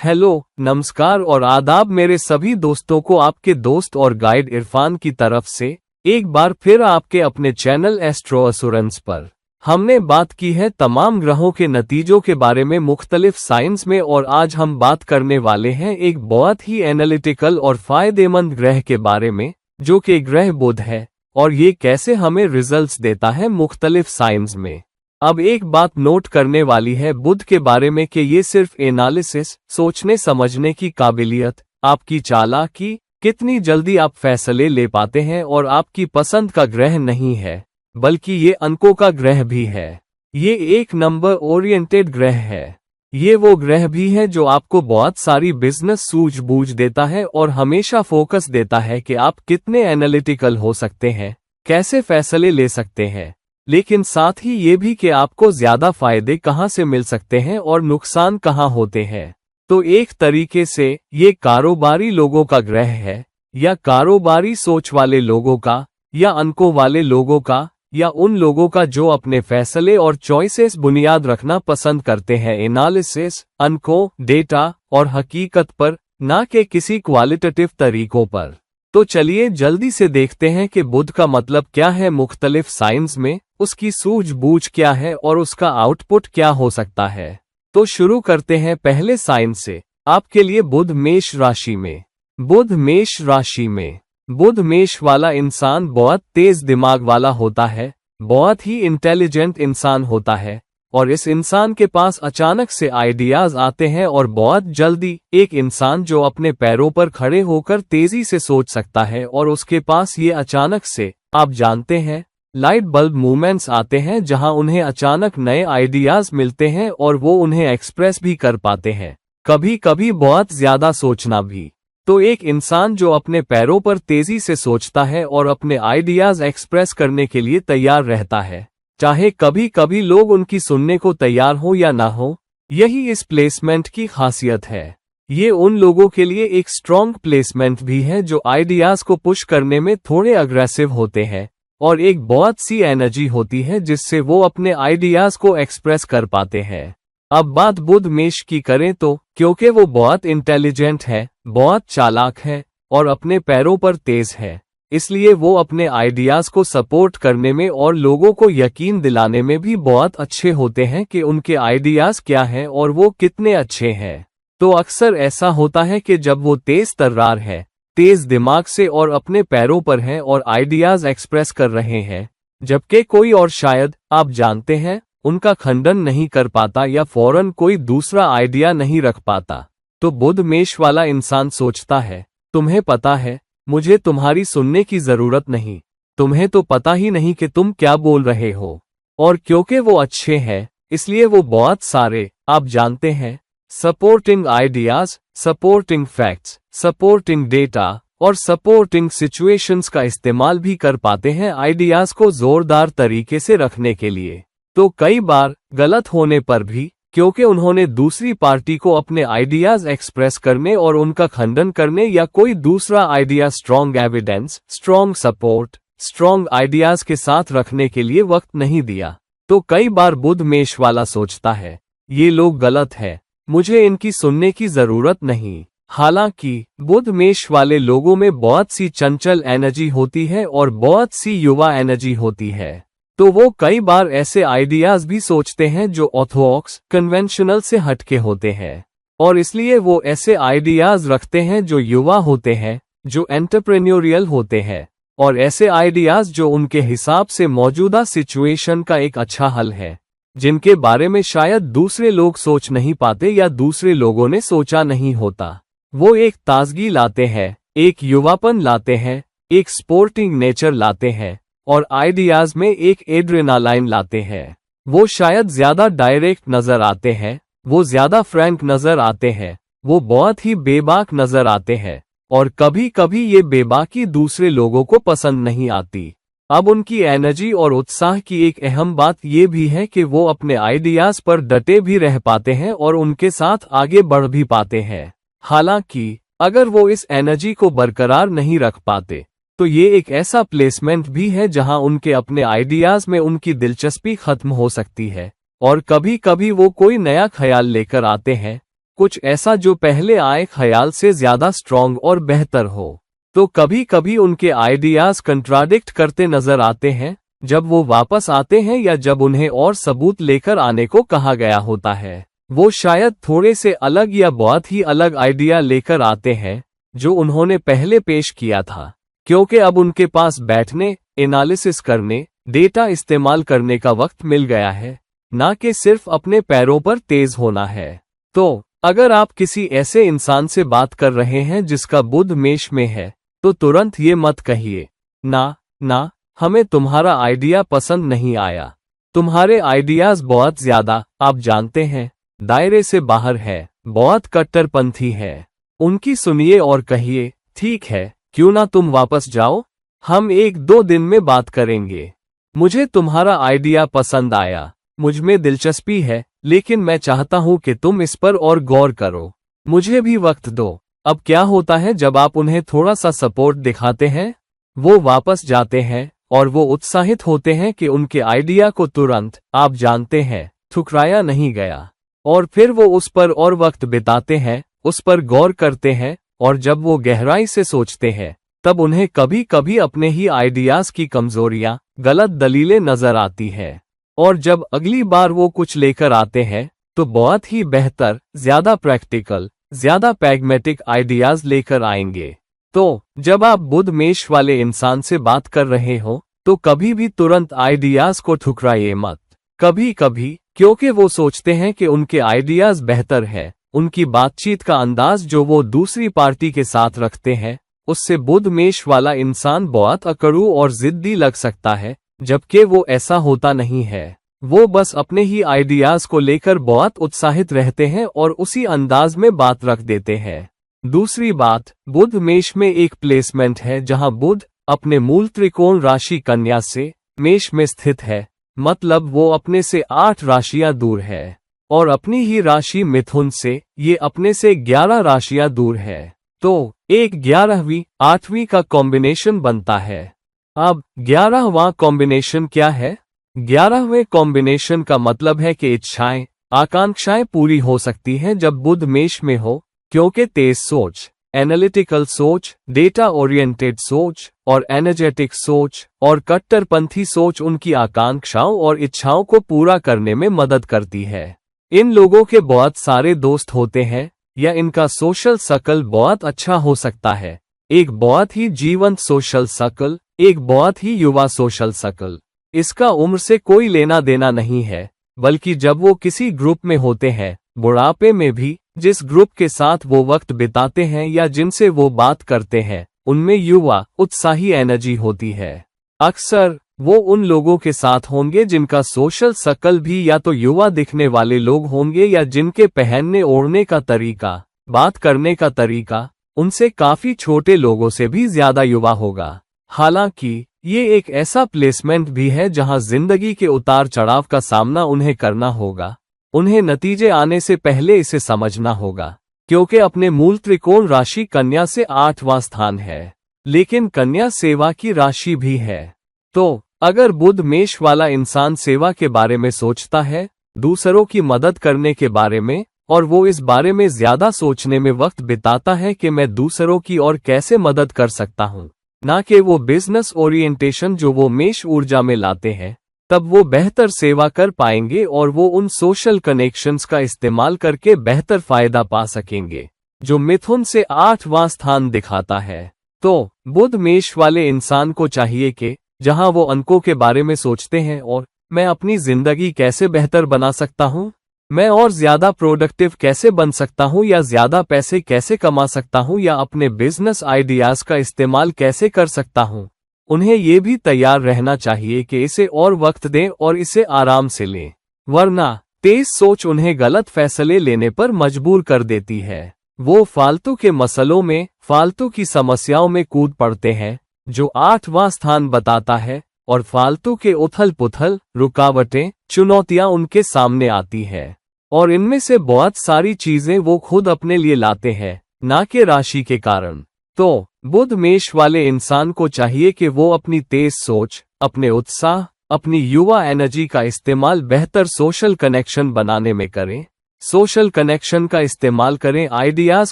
Hello, नमस्कार और आदाब मेरे सभी दोस्तों को आपके दोस्त और गाइड इरफान की तरफ से एक बार फिर आपके अपने चैनल एस्ट्रो एश्योरेंस पर। हमने बात की है तमाम ग्रहों के नतीजों के बारे में मुख्तलिफ साइंस में, और आज हम बात करने वाले हैं एक बहुत ही एनालिटिकल और फायदेमंद ग्रह के बारे में, जो कि ग्रह बुध है, और ये कैसे हमें रिजल्ट्स देता है मुख्तलिफ साइंस में। अब एक बात नोट करने वाली है बुध के बारे में कि ये सिर्फ एनालिसिस, सोचने समझने की काबिलियत, आपकी चालाकी, कितनी जल्दी आप फैसले ले पाते हैं और आपकी पसंद का ग्रह नहीं है, बल्कि ये अंकों का ग्रह भी है। ये एक नंबर ओरिएंटेड ग्रह है। ये वो ग्रह भी है जो आपको बहुत सारी बिजनेस सूझबूझ देता है और हमेशा फोकस देता है कि आप कितने एनालिटिकल हो सकते हैं, कैसे फैसले ले सकते हैं, लेकिन साथ ही ये भी कि आपको ज्यादा फायदे कहाँ से मिल सकते हैं और नुकसान कहाँ होते हैं। तो एक तरीके से ये कारोबारी लोगों का ग्रह है, या कारोबारी सोच वाले लोगों का, या अंकों वाले लोगों का, या उन लोगों का जो अपने फैसले और चॉइसेस बुनियाद रखना पसंद करते हैं एनालिसिस, अंकों, डेटा और हकीकत पर, ना कि किसी क्वालिटेटिव तरीकों पर। तो चलिए जल्दी से देखते हैं कि बुध का मतलब क्या है मुख्तलिफ साइंस में, उसकी सूझबूझ क्या है और उसका आउटपुट क्या हो सकता है। तो शुरू करते हैं पहले साइंस से। आपके लिए बुध मेष राशि में। बुध मेष राशि में। बुध मेष वाला इंसान बहुत तेज दिमाग वाला होता है, बहुत ही इंटेलिजेंट इंसान होता है, और इस इंसान के पास अचानक से आइडियाज आते हैं और बहुत जल्दी। एक इंसान जो अपने पैरों पर खड़े होकर तेजी से सोच सकता है और उसके पास ये अचानक से, आप जानते हैं, लाइट बल्ब मूवमेंट्स आते हैं जहां उन्हें अचानक नए आइडियाज मिलते हैं और वो उन्हें एक्सप्रेस भी कर पाते हैं, कभी कभी बहुत ज्यादा सोचना भी। तो एक इंसान जो अपने पैरों पर तेजी से सोचता है और अपने आइडियाज एक्सप्रेस करने के लिए तैयार रहता है, चाहे कभी कभी लोग उनकी सुनने को तैयार हो या ना हो, यही इस प्लेसमेंट की खासियत है। ये उन लोगों के लिए एक स्ट्रॉन्ग प्लेसमेंट भी है जो आइडियाज को पुश करने में थोड़े अग्रेसिव होते हैं, और एक बहुत सी एनर्जी होती है जिससे वो अपने आइडियाज को एक्सप्रेस कर पाते हैं। अब बात बुध मेष की करें तो, क्योंकि वो बहुत इंटेलिजेंट है, बहुत चालाक है और अपने पैरों पर तेज है, इसलिए वो अपने आइडियाज को सपोर्ट करने में और लोगों को यकीन दिलाने में भी बहुत अच्छे होते हैं कि उनके आइडियाज क्या हैं और वो कितने अच्छे हैं। तो अक्सर ऐसा होता है कि जब वो तेज तर्रार है, तेज दिमाग से और अपने पैरों पर हैं और आइडियाज एक्सप्रेस कर रहे हैं, जबकि कोई और शायद, आप जानते हैं, उनका खंडन नहीं कर पाता या फौरन कोई दूसरा आइडिया नहीं रख पाता, तो बुध मेष वाला इंसान सोचता है, तुम्हें पता है, मुझे तुम्हारी सुनने की जरूरत नहीं, तुम्हें तो पता ही नहीं कि तुम क्या बोल रहे हो। और क्योंकि वो अच्छे हैं, इसलिए वो बहुत सारे, आप जानते हैं, supporting ideas, supporting facts, supporting data और सपोर्टिंग सिचुएशंस का इस्तेमाल भी कर पाते हैं आइडियाज को जोरदार तरीके से रखने के लिए। तो कई बार गलत होने पर भी, क्योंकि उन्होंने दूसरी पार्टी को अपने आइडियाज एक्सप्रेस करने और उनका खंडन करने या कोई दूसरा idea strong evidence, strong support, strong ideas के साथ रखने के लिए वक्त नहीं दिया। तो कई बार बुध मेष वाला सोचता है, ये लोग गलत है, मुझे इनकी सुनने की जरूरत नहीं। हालांकि बुध मेष वाले लोगों में बहुत सी चंचल एनर्जी होती है और बहुत सी युवा एनर्जी होती है, तो वो कई बार ऐसे आइडियाज भी सोचते हैं जो ऑर्थोडॉक्स, कन्वेंशनल से हटके होते हैं, और इसलिए वो ऐसे आइडियाज रखते हैं जो युवा होते हैं, जो एंटरप्रेन्योरियल होते हैं, और ऐसे आइडियाज जो उनके हिसाब से मौजूदा सिचुएशन का एक अच्छा हल है, जिनके बारे में शायद दूसरे लोग सोच नहीं पाते या दूसरे लोगों ने सोचा नहीं होता। वो एक ताजगी लाते हैं, एक युवापन लाते हैं, एक स्पोर्टिंग नेचर लाते हैं, और आइडियाज में एक एड्रेनालाइन लाते हैं। वो शायद ज्यादा डायरेक्ट नजर आते हैं, वो ज्यादा फ्रैंक नजर आते हैं, वो बहुत ही बेबाक नजर आते हैं, और कभी कभी ये बेबाकी दूसरे लोगों को पसंद नहीं आती। अब उनकी एनर्जी और उत्साह की एक अहम बात ये भी है कि वो अपने आइडियाज पर डटे भी रह पाते हैं और उनके साथ आगे बढ़ भी पाते हैं। हालांकि अगर वो इस एनर्जी को बरकरार नहीं रख पाते, तो ये एक ऐसा प्लेसमेंट भी है जहां उनके अपने आइडियाज में उनकी दिलचस्पी खत्म हो सकती है, और कभी कभी वो कोई नया ख्याल लेकर आते हैं, कुछ ऐसा जो पहले आए ख्याल से ज्यादा स्ट्रॉन्ग और बेहतर हो। तो कभी कभी उनके आइडियाज कंट्राडिक्ट करते नजर आते हैं जब वो वापस आते हैं या जब उन्हें और सबूत लेकर आने को कहा गया होता है। वो शायद थोड़े से अलग या बहुत ही अलग आइडिया लेकर आते हैं जो उन्होंने पहले पेश किया था, क्योंकि अब उनके पास बैठने, एनालिसिस करने, डेटा इस्तेमाल करने का वक्त मिल गया है, ना कि सिर्फ अपने पैरों पर तेज होना है। तो अगर आप किसी ऐसे इंसान से बात कर रहे हैं जिसका बुध मेष में है, तो तुरंत ये मत कहिए, ना, हमें तुम्हारा आइडिया पसंद नहीं आया। तुम्हारे आइडियाज बहुत ज्यादा, आप जानते हैं, दायरे से बाहर है, बहुत कट्टरपंथी है। उनकी सुनिए और कहिए, ठीक है, क्यों ना तुम वापस जाओ, हम 1-2 दिन में बात करेंगे। मुझे तुम्हारा आइडिया पसंद आया, मुझमें दिलचस्पी है, लेकिन मैं चाहता हूं कि तुम इस पर और गौर करो, मुझे भी वक्त दो। अब क्या होता है जब आप उन्हें थोड़ा सा सपोर्ट दिखाते हैं? वो वापस जाते हैं और वो उत्साहित होते हैं कि उनके आइडिया को तुरंत, आप जानते हैं, ठुकराया नहीं गया। और फिर वो उस पर और वक्त बिताते हैं, उस पर गौर करते हैं, और जब वो गहराई से सोचते हैं तब उन्हें कभी कभी अपने ही आइडियाज की कमजोरियां, गलत दलीलें नजर आती है। और जब अगली बार वो कुछ लेकर आते हैं तो बहुत ही बेहतर, ज्यादा प्रैक्टिकल, ज्यादा पैगमेटिक आइडियाज लेकर आएंगे। तो जब आप बुध मेष वाले इंसान से बात कर रहे हो तो कभी भी तुरंत आइडियाज को ठुकराइए मत। कभी कभी, क्योंकि वो सोचते हैं कि उनके आइडियाज बेहतर है, उनकी बातचीत का अंदाज जो वो दूसरी पार्टी के साथ रखते हैं, उससे बुध मेष वाला इंसान बहुत अकड़ू और जिद्दी लग सकता है, जबकि वो ऐसा होता नहीं है। वो बस अपने ही आइडियाज को लेकर बहुत उत्साहित रहते हैं और उसी अंदाज में बात रख देते हैं। दूसरी बात, बुध मेष में एक प्लेसमेंट है जहां बुध अपने मूल त्रिकोण राशि कन्या से मेष में स्थित है, मतलब वो अपने से 8 राशियां दूर है, और अपनी ही राशि मिथुन से ये अपने से 11 राशियां दूर है। तो एक 11वीं 8वीं का कॉम्बिनेशन बनता है। अब 11वां कॉम्बिनेशन क्या है? 11वें कॉम्बिनेशन का मतलब है कि इच्छाएं, आकांक्षाएं पूरी हो सकती हैं जब बुध मेष में हो, क्योंकि तेज सोच, एनालिटिकल सोच, डेटा ओरिएंटेड सोच और एनर्जेटिक सोच और कट्टरपंथी सोच उनकी आकांक्षाओं और इच्छाओं को पूरा करने में मदद करती है। इन लोगों के बहुत सारे दोस्त होते हैं या इनका सोशल सर्कल बहुत अच्छा हो सकता है, एक बहुत ही जीवंत सोशल सर्कल, एक बहुत ही युवा सोशल सर्कल। इसका उम्र से कोई लेना देना नहीं है, बल्कि जब वो किसी ग्रुप में होते हैं, बुढ़ापे में भी, जिस ग्रुप के साथ वो वक्त बिताते हैं या जिनसे वो बात करते हैं, उनमें युवा, उत्साही एनर्जी होती है। अक्सर वो उन लोगों के साथ होंगे जिनका सोशल सर्कल भी या तो युवा दिखने वाले लोग होंगे या जिनके पहनने ओढ़ने का तरीका, बात करने का तरीका उनसे काफी छोटे लोगों से भी ज्यादा युवा होगा। हालांकि ये एक ऐसा प्लेसमेंट भी है जहां जिंदगी के उतार चढ़ाव का सामना उन्हें करना होगा। उन्हें नतीजे आने से पहले इसे समझना होगा, क्योंकि अपने मूल त्रिकोण राशि कन्या से 8वां स्थान है, लेकिन कन्या सेवा की राशि भी है। तो अगर बुध मेष वाला इंसान सेवा के बारे में सोचता है, दूसरों की मदद करने के बारे में, और वो इस बारे में ज्यादा सोचने में वक्त बिताता है कि मैं दूसरों की और कैसे मदद कर सकता हूँ, ना कि वो बिजनेस ओरिएंटेशन जो वो मेष ऊर्जा में लाते हैं, तब वो बेहतर सेवा कर पाएंगे और वो उन सोशल कनेक्शंस का इस्तेमाल करके बेहतर फायदा पा सकेंगे, जो मिथुन से 8वां स्थान दिखाता है। तो बुध मेष वाले इंसान को चाहिए कि जहां वो अंकों के बारे में सोचते हैं और मैं अपनी जिंदगी कैसे बेहतर बना सकता हूं, मैं और ज्यादा प्रोडक्टिव कैसे बन सकता हूं या ज्यादा पैसे कैसे कमा सकता हूं या अपने बिजनेस आइडियाज का इस्तेमाल कैसे कर सकता हूं, उन्हें ये भी तैयार रहना चाहिए कि इसे और वक्त दें और इसे आराम से लें, वरना तेज सोच उन्हें गलत फैसले लेने पर मजबूर कर देती है। वो फालतू के मसलों में, फालतू की समस्याओं में कूद पड़ते हैं जो 8वां स्थान बताता है, और फालतू के उथल पुथल, रुकावटें, चुनौतियां उनके सामने आती है, और इनमें से बहुत सारी चीजें वो खुद अपने लिए लाते हैं, ना कि राशि के कारण। तो बुध मेष वाले इंसान को चाहिए कि वो अपनी तेज सोच, अपने उत्साह, अपनी युवा एनर्जी का इस्तेमाल बेहतर सोशल कनेक्शन बनाने में करें, सोशल कनेक्शन का इस्तेमाल करें आइडियाज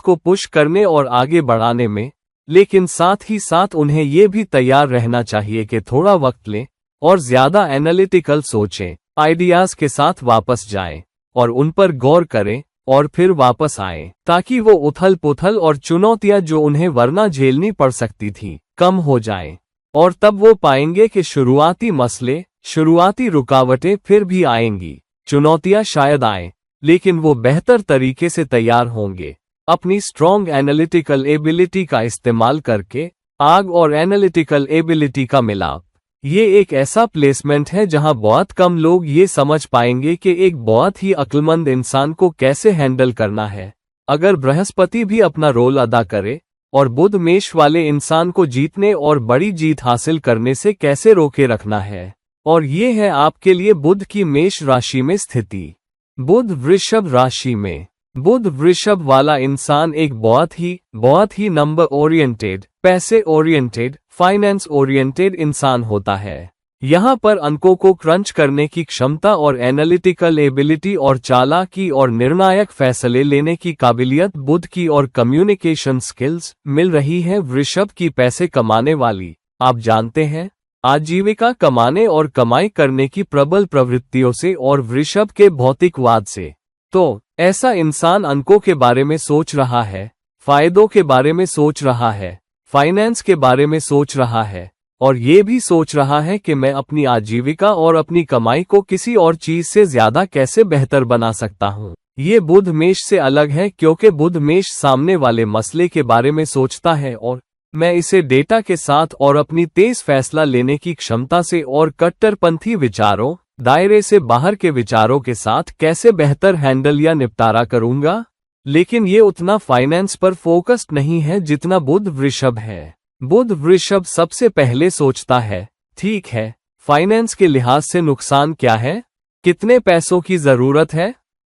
को पुश करने और आगे बढ़ाने में, लेकिन साथ ही साथ उन्हें ये भी तैयार रहना चाहिए कि थोड़ा वक्त लें और ज्यादा एनालिटिकल सोचें, आइडियाज के साथ वापस जाएं और उन पर गौर करें और फिर वापस आएं, ताकि वो उथल पुथल और चुनौतियां जो उन्हें वरना झेलनी पड़ सकती थी कम हो जाएं। और तब वो पाएंगे कि शुरुआती मसले, शुरुआती रुकावटें फिर भी आएंगी, चुनौतियां शायद आएं, लेकिन वो बेहतर तरीके से तैयार होंगे। अपनी स्ट्रॉन्ग एनालिटिकल एबिलिटी का इस्तेमाल करके आग और एनालिटिकल एबिलिटी का मिलाप, ये एक ऐसा प्लेसमेंट है जहां बहुत कम लोग ये समझ पाएंगे कि एक बहुत ही अक्लमंद इंसान को कैसे हैंडल करना है। अगर बृहस्पति भी अपना रोल अदा करे और बुध मेष वाले इंसान को जीतने और बड़ी जीत हासिल करने से कैसे रोके रखना है। और ये है आपके लिए बुध की मेष राशि में स्थिति। बुध वृषभ राशि में। बुध वृषभ वाला इंसान एक बहुत ही नंबर ओरिएंटेड, पैसे ओरिएंटेड, फाइनेंस ओरिएंटेड इंसान होता है। यहाँ पर अंकों को क्रंच करने की क्षमता और एनालिटिकल एबिलिटी और चालाकी और निर्णायक फैसले लेने की काबिलियत बुध की और कम्युनिकेशन स्किल्स मिल रही है वृषभ की पैसे कमाने वाली, आप जानते हैं, आजीविका कमाने और कमाई करने की प्रबल प्रवृत्तियों से और वृषभ के भौतिकवाद से। तो ऐसा इंसान अंकों के बारे में सोच रहा है, फायदों के बारे में सोच रहा है, फाइनेंस के बारे में सोच रहा है और ये भी सोच रहा है कि मैं अपनी आजीविका और अपनी कमाई को किसी और चीज से ज्यादा कैसे बेहतर बना सकता हूँ। ये बुध मेष से अलग है क्योंकि बुध मेष सामने वाले मसले के बारे में सोचता है और मैं इसे डेटा के साथ और अपनी तेज फैसला लेने की क्षमता से और कट्टरपंथी विचारों, दायरे से बाहर के विचारों के साथ कैसे बेहतर हैंडल या निपटारा करूंगा। लेकिन ये उतना फाइनेंस पर फोकस्ड नहीं है जितना बुध वृषभ है। बुध वृषभ सबसे पहले सोचता है, ठीक है, फाइनेंस के लिहाज से नुकसान क्या है, कितने पैसों की जरूरत है,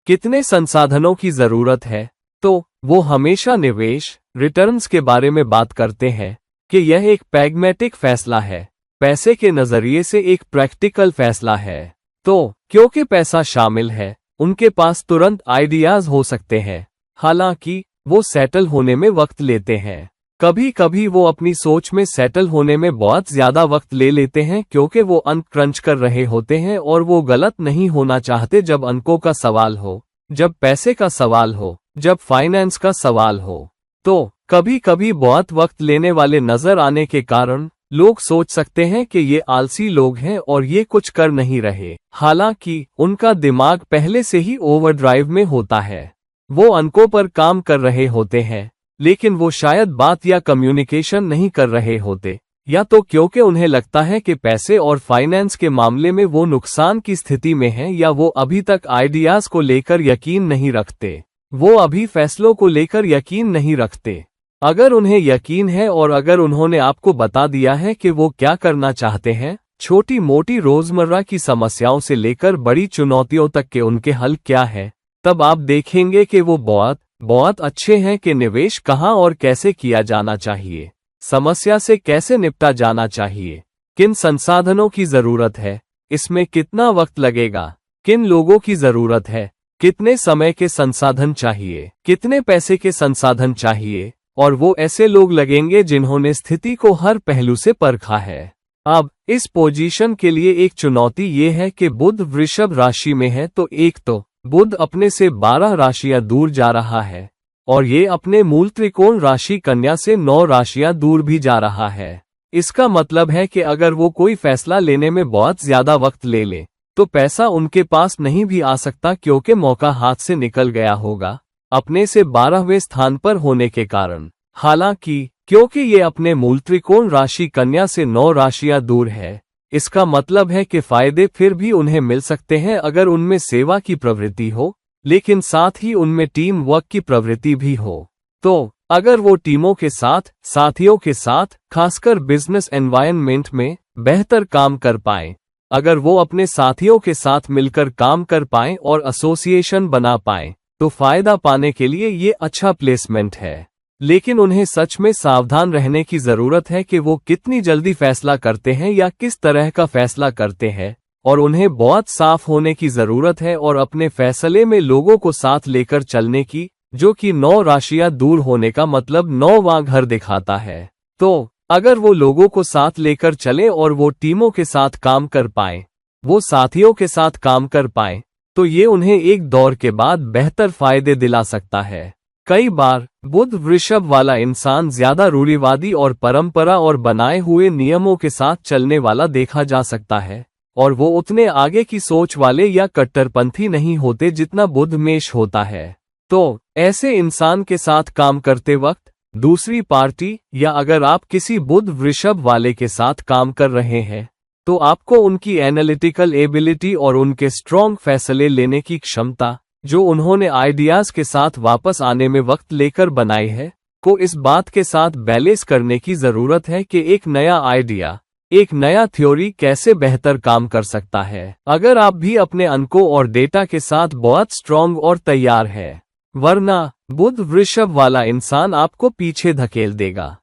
कितने संसाधनों की जरूरत है। तो वो हमेशा निवेश, रिटर्न्स के बारे में बात करते हैं कि यह एक प्रैग्मैटिक फैसला है, पैसे के नजरिए से एक प्रैक्टिकल फैसला है। तो क्योंकि पैसा शामिल है, उनके पास तुरंत आइडियाज हो सकते हैं, हालांकि वो सेटल होने में वक्त लेते हैं। कभी कभी वो अपनी सोच में सेटल होने में बहुत ज्यादा वक्त ले लेते हैं क्योंकि वो अंक क्रंच कर रहे होते हैं और वो गलत नहीं होना चाहते जब अंकों का सवाल हो, जब पैसे का सवाल हो, जब फाइनेंस का सवाल हो। तो कभी कभी बहुत वक्त लेने वाले नजर आने के कारण लोग सोच सकते हैं कि ये आलसी लोग हैं और ये कुछ कर नहीं रहे, हालांकि उनका दिमाग पहले से ही ओवरड्राइव में होता है। वो अंकों पर काम कर रहे होते हैं, लेकिन वो शायद बात या कम्युनिकेशन नहीं कर रहे होते, या तो क्योंकि उन्हें लगता है कि पैसे और फाइनेंस के मामले में वो नुकसान की स्थिति में हैं, या वो अभी तक आइडियाज को लेकर यकीन नहीं रखते, वो अभी फैसलों को लेकर यकीन नहीं रखते। अगर उन्हें यकीन है और अगर उन्होंने आपको बता दिया है कि वो क्या करना चाहते हैं, छोटी मोटी रोजमर्रा की समस्याओं से लेकर बड़ी चुनौतियों तक के उनके हल क्या है, तब आप देखेंगे कि वो बहुत अच्छे हैं कि निवेश कहाँ और कैसे किया जाना चाहिए, समस्या से कैसे निपटा जाना चाहिए, किन संसाधनों की जरूरत है, इसमें कितना वक्त लगेगा, किन लोगों की जरूरत है, कितने समय के संसाधन चाहिए, कितने पैसे के संसाधन चाहिए, और वो ऐसे लोग लगेंगे जिन्होंने स्थिति को हर पहलू से परखा है। अब इस पोजीशन के लिए एक चुनौती ये है कि बुध वृषभ राशि में है, तो एक तो बुध अपने से 12 राशियां दूर जा रहा है और ये अपने मूल त्रिकोण राशि कन्या से 9 राशियां दूर भी जा रहा है। इसका मतलब है कि अगर वो कोई फैसला लेने में बहुत ज्यादा वक्त ले ले तो पैसा उनके पास नहीं भी आ सकता क्योंकि मौका हाथ से निकल गया होगा अपने से 12वें स्थान पर होने के कारण। हालांकि क्योंकि ये अपने मूल त्रिकोण राशि कन्या से 9 राशियां दूर है, इसका मतलब है कि फायदे फिर भी उन्हें मिल सकते हैं अगर उनमें सेवा की प्रवृत्ति हो, लेकिन साथ ही उनमें टीम वर्क की प्रवृत्ति भी हो। तो अगर वो टीमों के साथ, साथियों के साथ, खासकर बिजनेस एनवायरनमेंट में बेहतर काम कर पाएं, अगर वो अपने साथियों के साथ मिलकर काम कर पाएं और एसोसिएशन बना पाएं, तो फायदा पाने के लिए ये अच्छा प्लेसमेंट है। लेकिन उन्हें सच में सावधान रहने की जरूरत है कि वो कितनी जल्दी फैसला करते हैं या किस तरह का फैसला करते हैं और उन्हें बहुत साफ होने की जरूरत है और अपने फैसले में लोगों को साथ लेकर चलने की, जो कि 9 राशियां दूर होने का मतलब 9वां घर दिखाता है। तो अगर वो लोगों को साथ लेकर चले और वो टीमों के साथ काम कर पाए, वो साथियों के साथ काम कर पाए, तो ये उन्हें एक दौर के बाद बेहतर फायदे दिला सकता है। कई बार बुध वृषभ वाला इंसान ज्यादा रूढ़िवादी और परंपरा और बनाए हुए नियमों के साथ चलने वाला देखा जा सकता है, और वो उतने आगे की सोच वाले या कट्टरपंथी नहीं होते जितना बुध मेष होता है। तो ऐसे इंसान के साथ काम करते वक्त दूसरी पार्टी, या अगर आप किसी बुध वृषभ वाले के साथ काम कर रहे हैं, तो आपको उनकी एनालिटिकल एबिलिटी और उनके स्ट्रॉन्ग फैसले लेने की क्षमता, जो उन्होंने आइडियाज के साथ वापस आने में वक्त लेकर बनाई है, को इस बात के साथ बैलेंस करने की जरूरत है कि एक नया आइडिया, एक नया थ्योरी कैसे बेहतर काम कर सकता है, अगर आप भी अपने अंकों और डेटा के साथ बहुत स्ट्रॉन्ग और तैयार है। वरना बुध वृषभ वाला इंसान आपको पीछे धकेल देगा।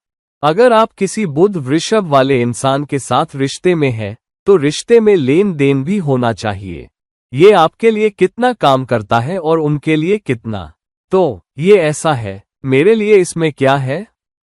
अगर आप किसी बुध वृषभ वाले इंसान के साथ रिश्ते में हैं, तो रिश्ते में लेन देन भी होना चाहिए। ये आपके लिए कितना काम करता है और उनके लिए कितना। तो ये ऐसा है, मेरे लिए इसमें क्या है,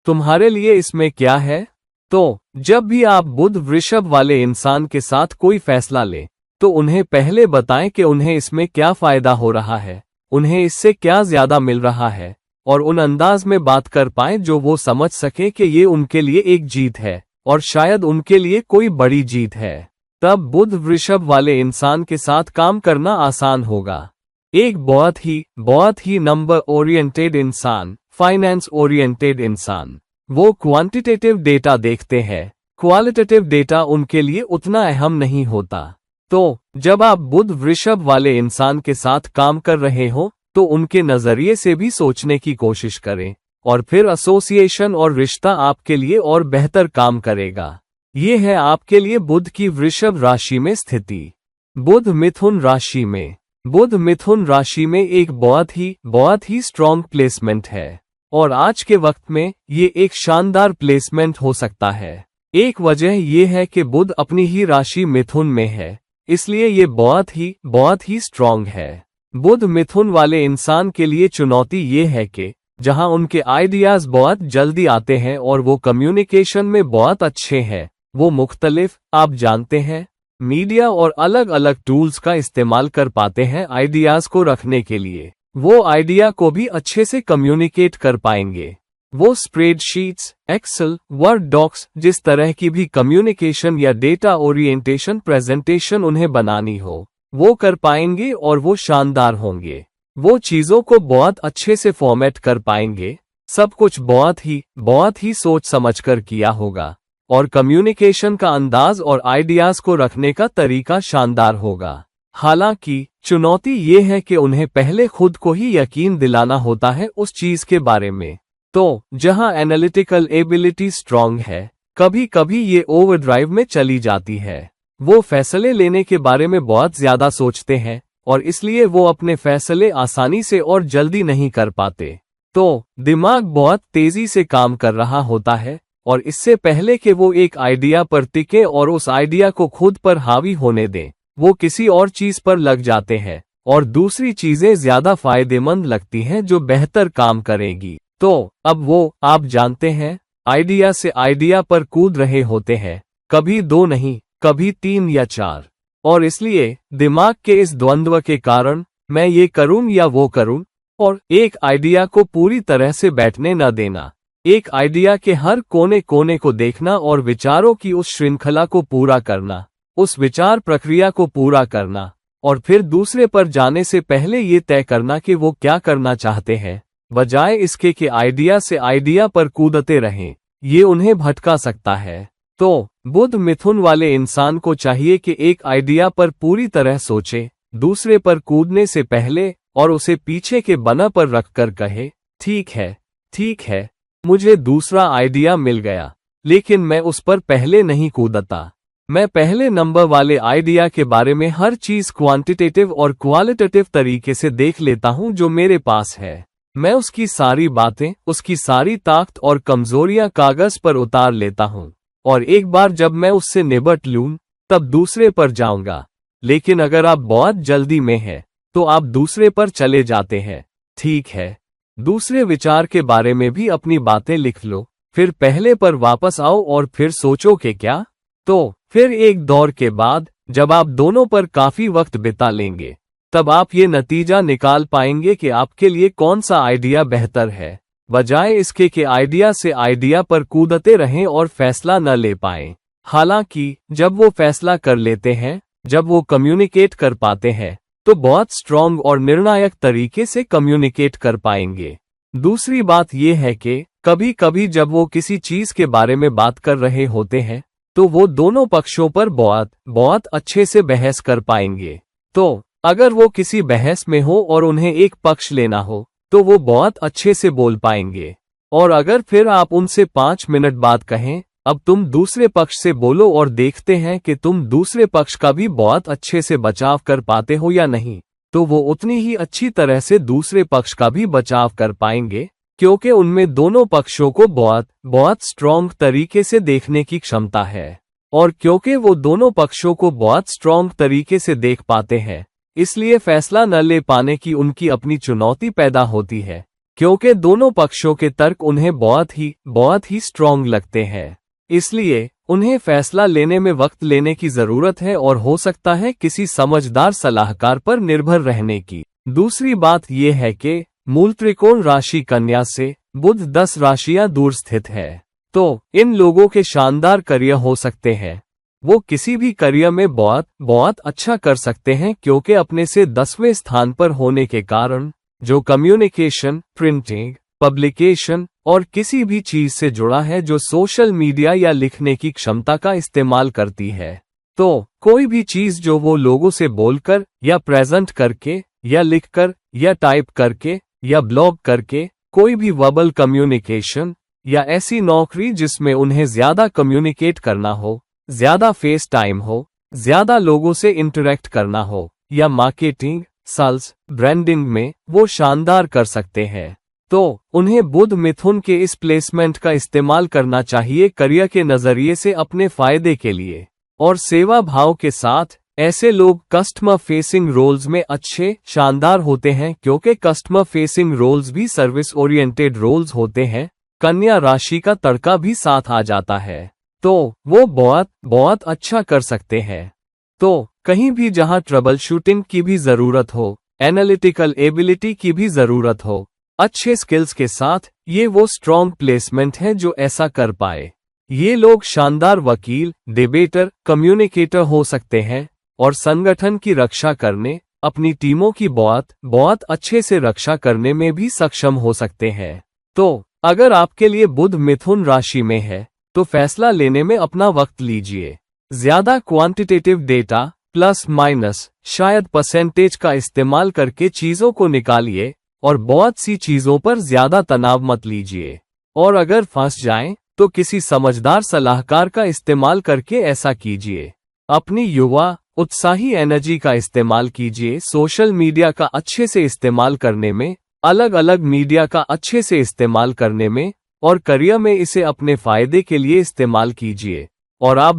तुम्हारे लिए इसमें क्या है। तो जब भी आप बुध वृषभ वाले इंसान के साथ कोई फैसला लें, तो उन्हें पहले बताएं कि उन्हें इसमें क्या फायदा हो रहा है, उन्हें इससे क्या ज्यादा मिल रहा है, और उन अंदाज में बात कर पाएं जो वो समझ सके कि ये उनके लिए एक जीत है और शायद उनके लिए कोई बड़ी जीत है। तब बुध वृषभ वाले इंसान के साथ काम करना आसान होगा। एक बहुत ही नंबर ओरिएंटेड इंसान, फाइनेंस ओरिएंटेड इंसान, वो क्वांटिटेटिव डेटा देखते हैं, क्वालिटेटिव डेटा उनके लिए उतना अहम नहीं होता। तो जब आप बुध वृषभ वाले इंसान के साथ काम कर रहे हो, तो उनके नजरिए से भी सोचने की कोशिश करें, और फिर एसोसिएशन और रिश्ता आपके लिए और बेहतर काम करेगा। ये है आपके लिए बुध की वृषभ राशि में स्थिति। बुध मिथुन राशि में, बुध मिथुन राशि में एक बहुत ही स्ट्रॉन्ग प्लेसमेंट है, और आज के वक्त में ये एक शानदार प्लेसमेंट हो सकता है। एक वजह यह है कि बुध अपनी ही राशि मिथुन में है, इसलिए ये बहुत ही स्ट्रॉन्ग है। बुध मिथुन वाले इंसान के लिए चुनौती ये है कि जहां उनके आइडियाज बहुत जल्दी आते हैं और वो कम्युनिकेशन में बहुत अच्छे हैं, वो मुख्तलिफ, आप जानते हैं, मीडिया और अलग अलग टूल्स का इस्तेमाल कर पाते हैं आइडियाज को रखने के लिए। वो आइडिया को भी अच्छे से कम्युनिकेट कर पाएंगे। वो स्प्रेडशीट्स, एक्सेल, वर्ड डॉक्स, जिस तरह की भी कम्युनिकेशन या डेटा ओरिएंटेशन प्रेजेंटेशन उन्हें बनानी हो, वो कर पाएंगे और वो शानदार होंगे। वो चीजों को बहुत अच्छे से फॉर्मेट कर पाएंगे, सब कुछ बहुत ही सोच समझकर किया होगा, और कम्युनिकेशन का अंदाज और आइडियाज को रखने का तरीका शानदार होगा। हालांकि चुनौती ये है कि उन्हें पहले खुद को ही यकीन दिलाना होता है उस चीज के बारे में। तो जहां एनालिटिकल एबिलिटी स्ट्रांग है, कभी कभी ये ओवरड्राइव में चली जाती है। वो फैसले लेने के बारे में बहुत ज्यादा सोचते हैं, और इसलिए वो अपने फैसले आसानी से और जल्दी नहीं कर पाते। तो दिमाग बहुत तेजी से काम कर रहा होता है, और इससे पहले कि वो एक आइडिया पर टिके और उस आइडिया को खुद पर हावी होने दें, वो किसी और चीज पर लग जाते हैं, और दूसरी चीजें ज्यादा फायदेमंद लगती हैं जो बेहतर काम करेगी। तो अब वो, आप जानते हैं, आइडिया से आइडिया पर कूद रहे होते हैं, कभी 2 नहीं, कभी 3 या 4। और इसलिए दिमाग के इस द्वंद्व के कारण, मैं ये करूं या वो करूं, और एक आइडिया को पूरी तरह से बैठने न देना, एक आइडिया के हर कोने कोने को देखना और विचारों की उस श्रृंखला को पूरा करना, उस विचार प्रक्रिया को पूरा करना, और फिर दूसरे पर जाने से पहले ये तय करना कि वो क्या करना चाहते हैं, बजाय इसके कि आइडिया से आइडिया पर कूदते रहें, ये उन्हें भटका सकता है। तो बुध मिथुन वाले इंसान को चाहिए कि एक आइडिया पर पूरी तरह सोचे, दूसरे पर कूदने से पहले, और उसे पीछे के बना पर रखकर कहे, ठीक है, मुझे दूसरा आइडिया मिल गया, लेकिन मैं उस पर पहले नहीं कूदता। मैं पहले नंबर वाले आइडिया के बारे में हर चीज क्वांटिटेटिव और क्वालिटेटिव तरीके से देख लेता हूं जो मेरे पास है। मैं उसकी सारी बातें, उसकी सारी ताकत और कमजोरियां कागज पर उतार लेता हूं, और एक बार जब मैं उससे निपट लूं, तब दूसरे पर जाऊंगा। लेकिन अगर आप बहुत जल्दी में हैं तो आप दूसरे पर चले जाते हैं। ठीक है, दूसरे विचार के बारे में भी अपनी बातें लिख लो, फिर पहले पर वापस आओ और फिर सोचो कि क्या। तो फिर एक दौर के बाद जब आप दोनों पर काफी वक्त बिता लेंगे तब आप ये नतीजा निकाल पाएंगे कि आपके लिए कौन सा आइडिया बेहतर है, बजाय इसके कि आइडिया से आइडिया पर कूदते रहें और फैसला न ले पाएं। हालांकि जब वो फैसला कर लेते हैं, जब वो कम्युनिकेट कर पाते हैं, तो बहुत स्ट्रॉन्ग और निर्णायक तरीके से कम्युनिकेट कर पाएंगे। दूसरी बात यह है कि कभी कभी जब वो किसी चीज के बारे में बात कर रहे होते हैं तो वो दोनों पक्षों पर बहुत अच्छे से बहस कर पाएंगे। तो अगर वो किसी बहस में हो और उन्हें एक पक्ष लेना हो तो वो बहुत अच्छे से बोल पाएंगे। और अगर फिर आप उनसे 5 मिनट बाद कहें अब तुम दूसरे पक्ष से बोलो और देखते हैं कि तुम दूसरे पक्ष का भी बहुत अच्छे से बचाव कर पाते हो या नहीं, तो वो उतनी ही अच्छी तरह से दूसरे पक्ष का भी बचाव कर पाएंगे, क्योंकि उनमें दोनों पक्षों को बहुत स्ट्रॉन्ग तरीके से देखने की क्षमता है। और क्योंकि वो दोनों पक्षों को बहुत स्ट्रॉन्ग तरीके से देख पाते हैं, इसलिए फैसला न ले पाने की उनकी अपनी चुनौती पैदा होती है, क्योंकि दोनों पक्षों के तर्क उन्हें बहुत ही स्ट्रॉन्ग लगते हैं। इसलिए उन्हें फैसला लेने में वक्त लेने की जरूरत है और हो सकता है किसी समझदार सलाहकार पर निर्भर रहने की। दूसरी बात यह है कि मूल त्रिकोण राशि कन्या से बुध 10 राशियां दूर स्थित है, तो इन लोगों के शानदार करियर हो सकते हैं। वो किसी भी करियर में बहुत अच्छा कर सकते हैं, क्योंकि अपने से 10वें स्थान पर होने के कारण जो कम्युनिकेशन, प्रिंटिंग, पब्लिकेशन और किसी भी चीज से जुड़ा है जो सोशल मीडिया या लिखने की क्षमता का इस्तेमाल करती है। तो कोई भी चीज जो वो लोगों से बोलकर या प्रेजेंट करके या लिखकर या टाइप करके या ब्लॉग करके, कोई भी वर्बल कम्युनिकेशन या ऐसी नौकरी जिसमें उन्हें ज्यादा कम्युनिकेट करना हो, ज्यादा फेस टाइम हो, ज्यादा लोगों से इंटरेक्ट करना हो, या मार्केटिंग, सेल्स, ब्रांडिंग में वो शानदार कर सकते हैं। तो उन्हें बुध मिथुन के इस प्लेसमेंट का इस्तेमाल करना चाहिए करियर के नजरिए से अपने फायदे के लिए। और सेवा भाव के साथ ऐसे लोग कस्टमर फेसिंग रोल्स में अच्छे शानदार होते हैं, क्योंकि कस्टमर फेसिंग रोल्स भी सर्विस ओरिएंटेड रोल्स होते हैं। कन्या राशि का तड़का भी साथ आ जाता है, तो वो बहुत अच्छा कर सकते हैं। तो कहीं भी जहां ट्रबल शूटिंग की भी जरूरत हो, एनालिटिकल एबिलिटी की भी जरूरत हो, अच्छे स्किल्स के साथ ये वो स्ट्रॉन्ग प्लेसमेंट है जो ऐसा कर पाए। ये लोग शानदार वकील, डिबेटर, कम्युनिकेटर हो सकते हैं और संगठन की रक्षा करने, अपनी टीमों की बहुत अच्छे से रक्षा करने में भी सक्षम हो सकते हैं। तो अगर आपके लिए बुध मिथुन राशि में है तो फैसला लेने में अपना वक्त लीजिए। ज्यादा क्वांटिटेटिव डेटा प्लस माइनस शायद परसेंटेज का इस्तेमाल करके चीजों को निकालिए और बहुत सी चीजों पर ज्यादा तनाव मत लीजिए। और अगर फंस जाएं तो किसी समझदार सलाहकार का इस्तेमाल करके ऐसा कीजिए। अपनी युवा उत्साही एनर्जी का इस्तेमाल कीजिए सोशल मीडिया का अच्छे से इस्तेमाल करने में, अलग अलग मीडिया का अच्छे से इस्तेमाल करने में, और करियर में इसे अपने फायदे के लिए इस्तेमाल कीजिए और आप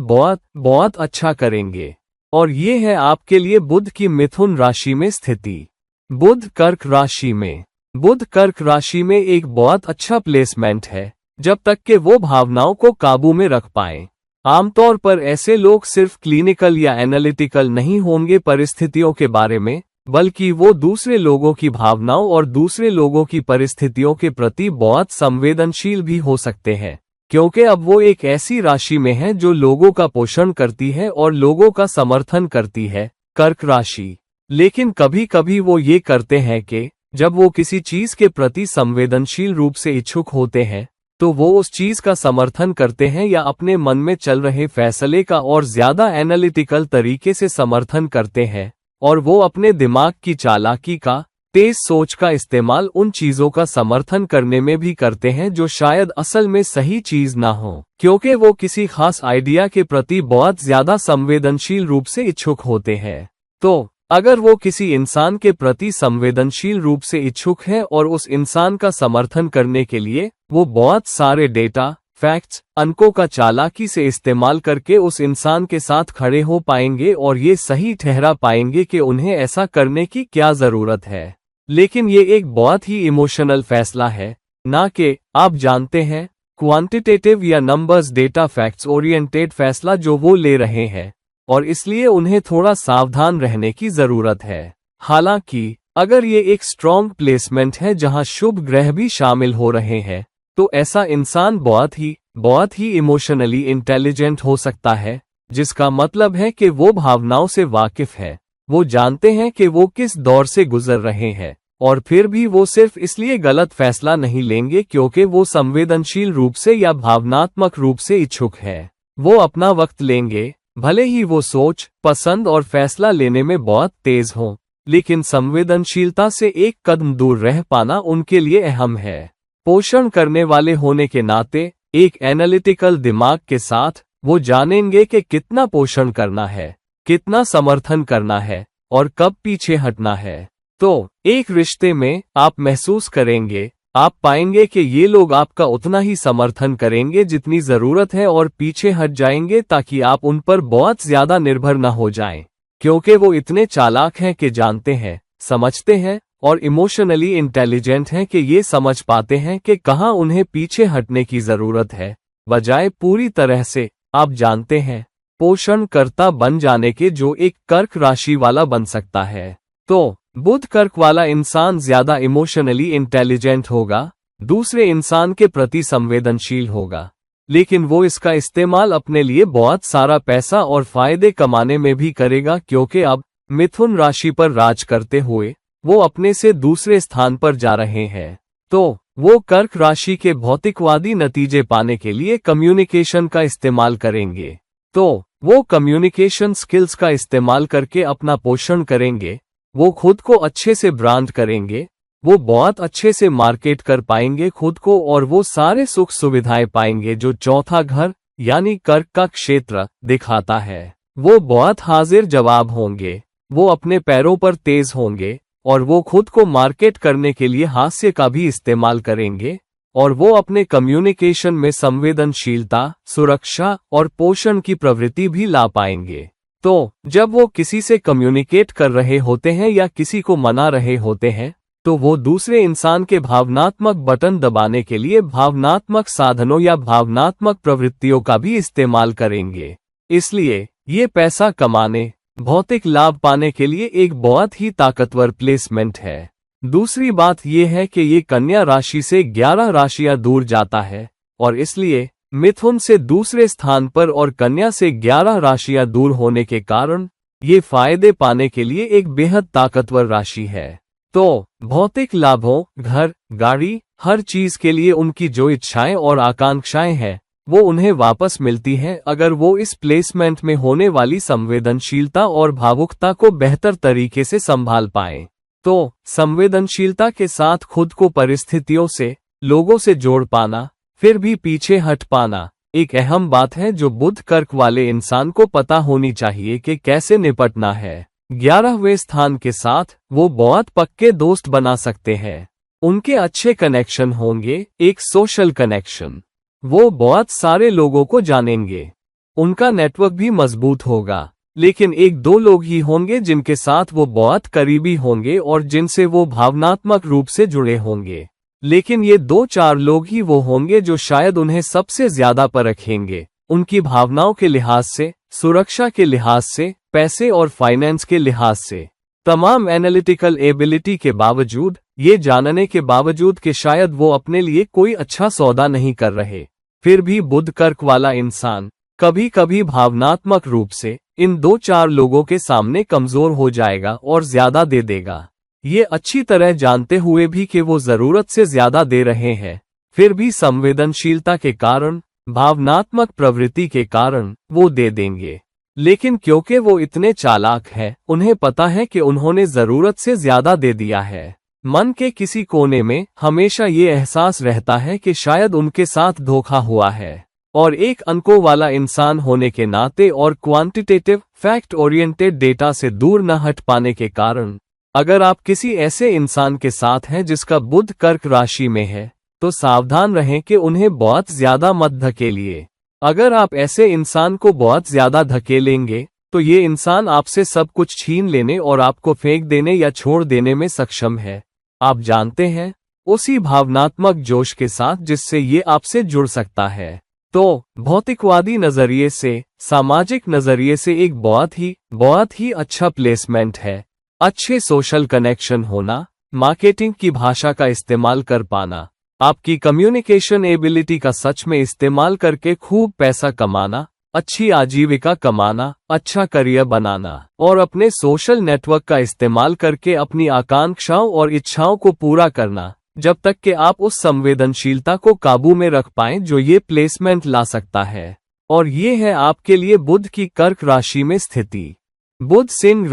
बहुत अच्छा करेंगे। और ये है आपके लिए बुध की मिथुन राशि में स्थिति। बुध कर्क राशि में। बुध कर्क राशि में एक बहुत अच्छा प्लेसमेंट है जब तक कि वो भावनाओं को काबू में रख पाएं। आमतौर पर ऐसे लोग सिर्फ क्लिनिकल या एनालिटिकल नहीं होंगे परिस्थितियों के बारे में, बल्कि वो दूसरे लोगों की भावनाओं और दूसरे लोगों की परिस्थितियों के प्रति बहुत संवेदनशील भी हो सकते हैं, क्योंकि अब वो एक ऐसी राशि में है जो लोगों का पोषण करती है और लोगों का समर्थन करती है, कर्क राशि। लेकिन कभी कभी वो ये करते हैं कि जब वो किसी चीज के प्रति संवेदनशील रूप से इच्छुक होते हैं तो वो उस चीज का समर्थन करते हैं या अपने मन में चल रहे फैसले का और ज्यादा एनालिटिकल तरीके से समर्थन करते हैं, और वो अपने दिमाग की चालाकी का, तेज सोच का इस्तेमाल उन चीजों का समर्थन करने में भी करते हैं जो शायद असल में सही चीज ना हो, क्योंकि वो किसी खास आइडिया के प्रति बहुत ज्यादा संवेदनशील रूप से इच्छुक होते हैं। तो अगर वो किसी इंसान के प्रति संवेदनशील रूप से इच्छुक है और उस इंसान का समर्थन करने के लिए वो बहुत सारे डेटा, फैक्ट्स, अंकों का चालाकी से इस्तेमाल करके उस इंसान के साथ खड़े हो पाएंगे और ये सही ठहरा पाएंगे कि उन्हें ऐसा करने की क्या जरूरत है। लेकिन ये एक बहुत ही इमोशनल फैसला है, ना कि, आप जानते हैं, क्वांटिटेटिव या नंबर्स डेटा फैक्ट्स ओरिएंटेड फैसला जो वो ले रहे हैं, और इसलिए उन्हें थोड़ा सावधान रहने की जरूरत है। हालांकि अगर ये एक स्ट्रॉन्ग प्लेसमेंट है जहां शुभ ग्रह भी शामिल हो रहे हैं, तो ऐसा इंसान बहुत ही इमोशनली इंटेलिजेंट हो सकता है, जिसका मतलब है कि वो भावनाओं से वाकिफ है। वो जानते हैं कि वो किस दौर से गुजर रहे हैं, और फिर भी वो सिर्फ इसलिए गलत फैसला नहीं लेंगे क्योंकि वो संवेदनशील रूप से या भावनात्मक रूप से इच्छुक है। वो अपना वक्त लेंगे, भले ही वो सोच, पसंद और फैसला लेने में बहुत तेज हों, लेकिन संवेदनशीलता से एक कदम दूर रह पाना उनके लिए अहम है। पोषण करने वाले होने के नाते एक एनालिटिकल दिमाग के साथ वो जानेंगे कि कितना पोषण करना है, कितना समर्थन करना है और कब पीछे हटना है। तो एक रिश्ते में आप महसूस करेंगे, आप पाएंगे कि ये लोग आपका उतना ही समर्थन करेंगे जितनी जरूरत है और पीछे हट जाएंगे ताकि आप उन पर बहुत ज्यादा निर्भर न हो जाएं, क्योंकि वो इतने चालाक हैं कि जानते हैं, समझते हैं और इमोशनली इंटेलिजेंट हैं कि ये समझ पाते हैं कि कहाँ उन्हें पीछे हटने की जरूरत है, बजाय पूरी तरह से, आप जानते हैं, पोषणकर्ता बन जाने के, जो एक कर्क राशि वाला बन सकता है। तो बुध कर्क वाला इंसान ज्यादा इमोशनली इंटेलिजेंट होगा, दूसरे इंसान के प्रति संवेदनशील होगा, लेकिन वो इसका इस्तेमाल अपने लिए बहुत सारा पैसा और फायदे कमाने में भी करेगा, क्योंकि अब मिथुन राशि पर राज करते हुए वो अपने से दूसरे स्थान पर जा रहे हैं। तो वो कर्क राशि के भौतिकवादी नतीजे पाने के लिए कम्युनिकेशन का इस्तेमाल करेंगे। तो वो कम्युनिकेशन स्किल्स का इस्तेमाल करके अपना पोषण करेंगे, वो खुद को अच्छे से ब्रांड करेंगे, वो बहुत अच्छे से मार्केट कर पाएंगे खुद को, और वो सारे सुख सुविधाएं पाएंगे जो चौथा घर यानी कर्क का क्षेत्र दिखाता है। वो बहुत हाजिर जवाब होंगे, वो अपने पैरों पर तेज होंगे, और वो खुद को मार्केट करने के लिए हास्य का भी इस्तेमाल करेंगे, और वो अपने कम्युनिकेशन में संवेदनशीलता, सुरक्षा और पोषण की प्रवृत्ति भी ला पाएंगे। तो जब वो किसी से कम्युनिकेट कर रहे होते हैं या किसी को मना रहे होते हैं, तो वो दूसरे इंसान के भावनात्मक बटन दबाने के लिए भावनात्मक साधनों या भावनात्मक प्रवृत्तियों का भी इस्तेमाल करेंगे। इसलिए ये पैसा कमाने, भौतिक लाभ पाने के लिए एक बहुत ही ताकतवर प्लेसमेंट है। दूसरी बात यह है कि ये कन्या राशि से 11 राशियां दूर जाता है, और इसलिए मिथुन से दूसरे स्थान पर और कन्या से 11 राशियां दूर होने के कारण ये फायदे पाने के लिए एक बेहद ताकतवर राशि है। तो भौतिक लाभों, घर, गाड़ी, हर चीज के लिए उनकी जो इच्छाएं और आकांक्षाएं हैं, वो उन्हें वापस मिलती हैं अगर वो इस प्लेसमेंट में होने वाली संवेदनशीलता और भावुकता को बेहतर तरीके से संभाल पाएं। तो संवेदनशीलता के साथ खुद को परिस्थितियों से, लोगों से जोड़ पाना, फिर भी पीछे हट पाना, एक अहम बात है जो बुध कर्क वाले इंसान को पता होनी चाहिए कि कैसे निपटना है। 11वें स्थान के साथ वो बहुत पक्के दोस्त बना सकते हैं, उनके अच्छे कनेक्शन होंगे, एक सोशल कनेक्शन, वो बहुत सारे लोगों को जानेंगे, उनका नेटवर्क भी मजबूत होगा, लेकिन 1-2 लोग ही होंगे जिनके साथ वो बहुत करीबी होंगे और जिनसे वो भावनात्मक रूप से जुड़े होंगे। लेकिन ये 2-4 लोग ही वो होंगे जो शायद उन्हें सबसे ज्यादा परखेंगे, उनकी भावनाओं के लिहाज से, सुरक्षा के लिहाज से, पैसे और फाइनेंस के लिहाज से। तमाम एनालिटिकल एबिलिटी के बावजूद, ये जानने के बावजूद कि शायद वो अपने लिए कोई अच्छा सौदा नहीं कर रहे, फिर भी बुध कर्क वाला इंसान कभी कभी भावनात्मक रूप से इन 2-4 लोगों के सामने कमजोर हो जाएगा और ज्यादा दे देगा। ये अच्छी तरह जानते हुए भी कि वो जरूरत से ज्यादा दे रहे हैं, फिर भी संवेदनशीलता के कारण, भावनात्मक प्रवृत्ति के कारण वो दे देंगे। लेकिन क्योंकि वो इतने चालाक हैं, उन्हें पता है कि उन्होंने जरूरत से ज्यादा दे दिया है। मन के किसी कोने में हमेशा ये एहसास रहता है कि शायद उनके साथ धोखा हुआ है, और एक अंकों वाला इंसान होने के नाते और क्वांटिटेटिव, फैक्ट ओरिएंटेड डेटा से दूर न हट पाने के कारण, अगर आप किसी ऐसे इंसान के साथ हैं जिसका बुध कर्क राशि में है, तो सावधान रहें कि उन्हें बहुत ज्यादा मत धकेलिए। अगर आप ऐसे इंसान को बहुत ज्यादा धकेलेंगे तो ये इंसान आपसे सब कुछ छीन लेने और आपको फेंक देने या छोड़ देने में सक्षम है। आप जानते हैं, उसी भावनात्मक जोश के साथ जिससे ये आपसे जुड़ सकता है। तो भौतिकवादी नजरिए से, सामाजिक नजरिए से एक बहुत ही अच्छा प्लेसमेंट है। अच्छे सोशल कनेक्शन होना, मार्केटिंग की भाषा का इस्तेमाल कर पाना, आपकी कम्युनिकेशन एबिलिटी का सच में इस्तेमाल करके खूब पैसा कमाना, अच्छी आजीविका कमाना, अच्छा करियर बनाना और अपने सोशल नेटवर्क का इस्तेमाल करके अपनी आकांक्षाओं और इच्छाओं को पूरा करना, जब तक कि आप उस संवेदनशीलता को काबू में रख पाएं जो ये प्लेसमेंट ला सकता है। और ये है आपके लिए बुध की कर्क राशि में स्थिति। बुध सिंह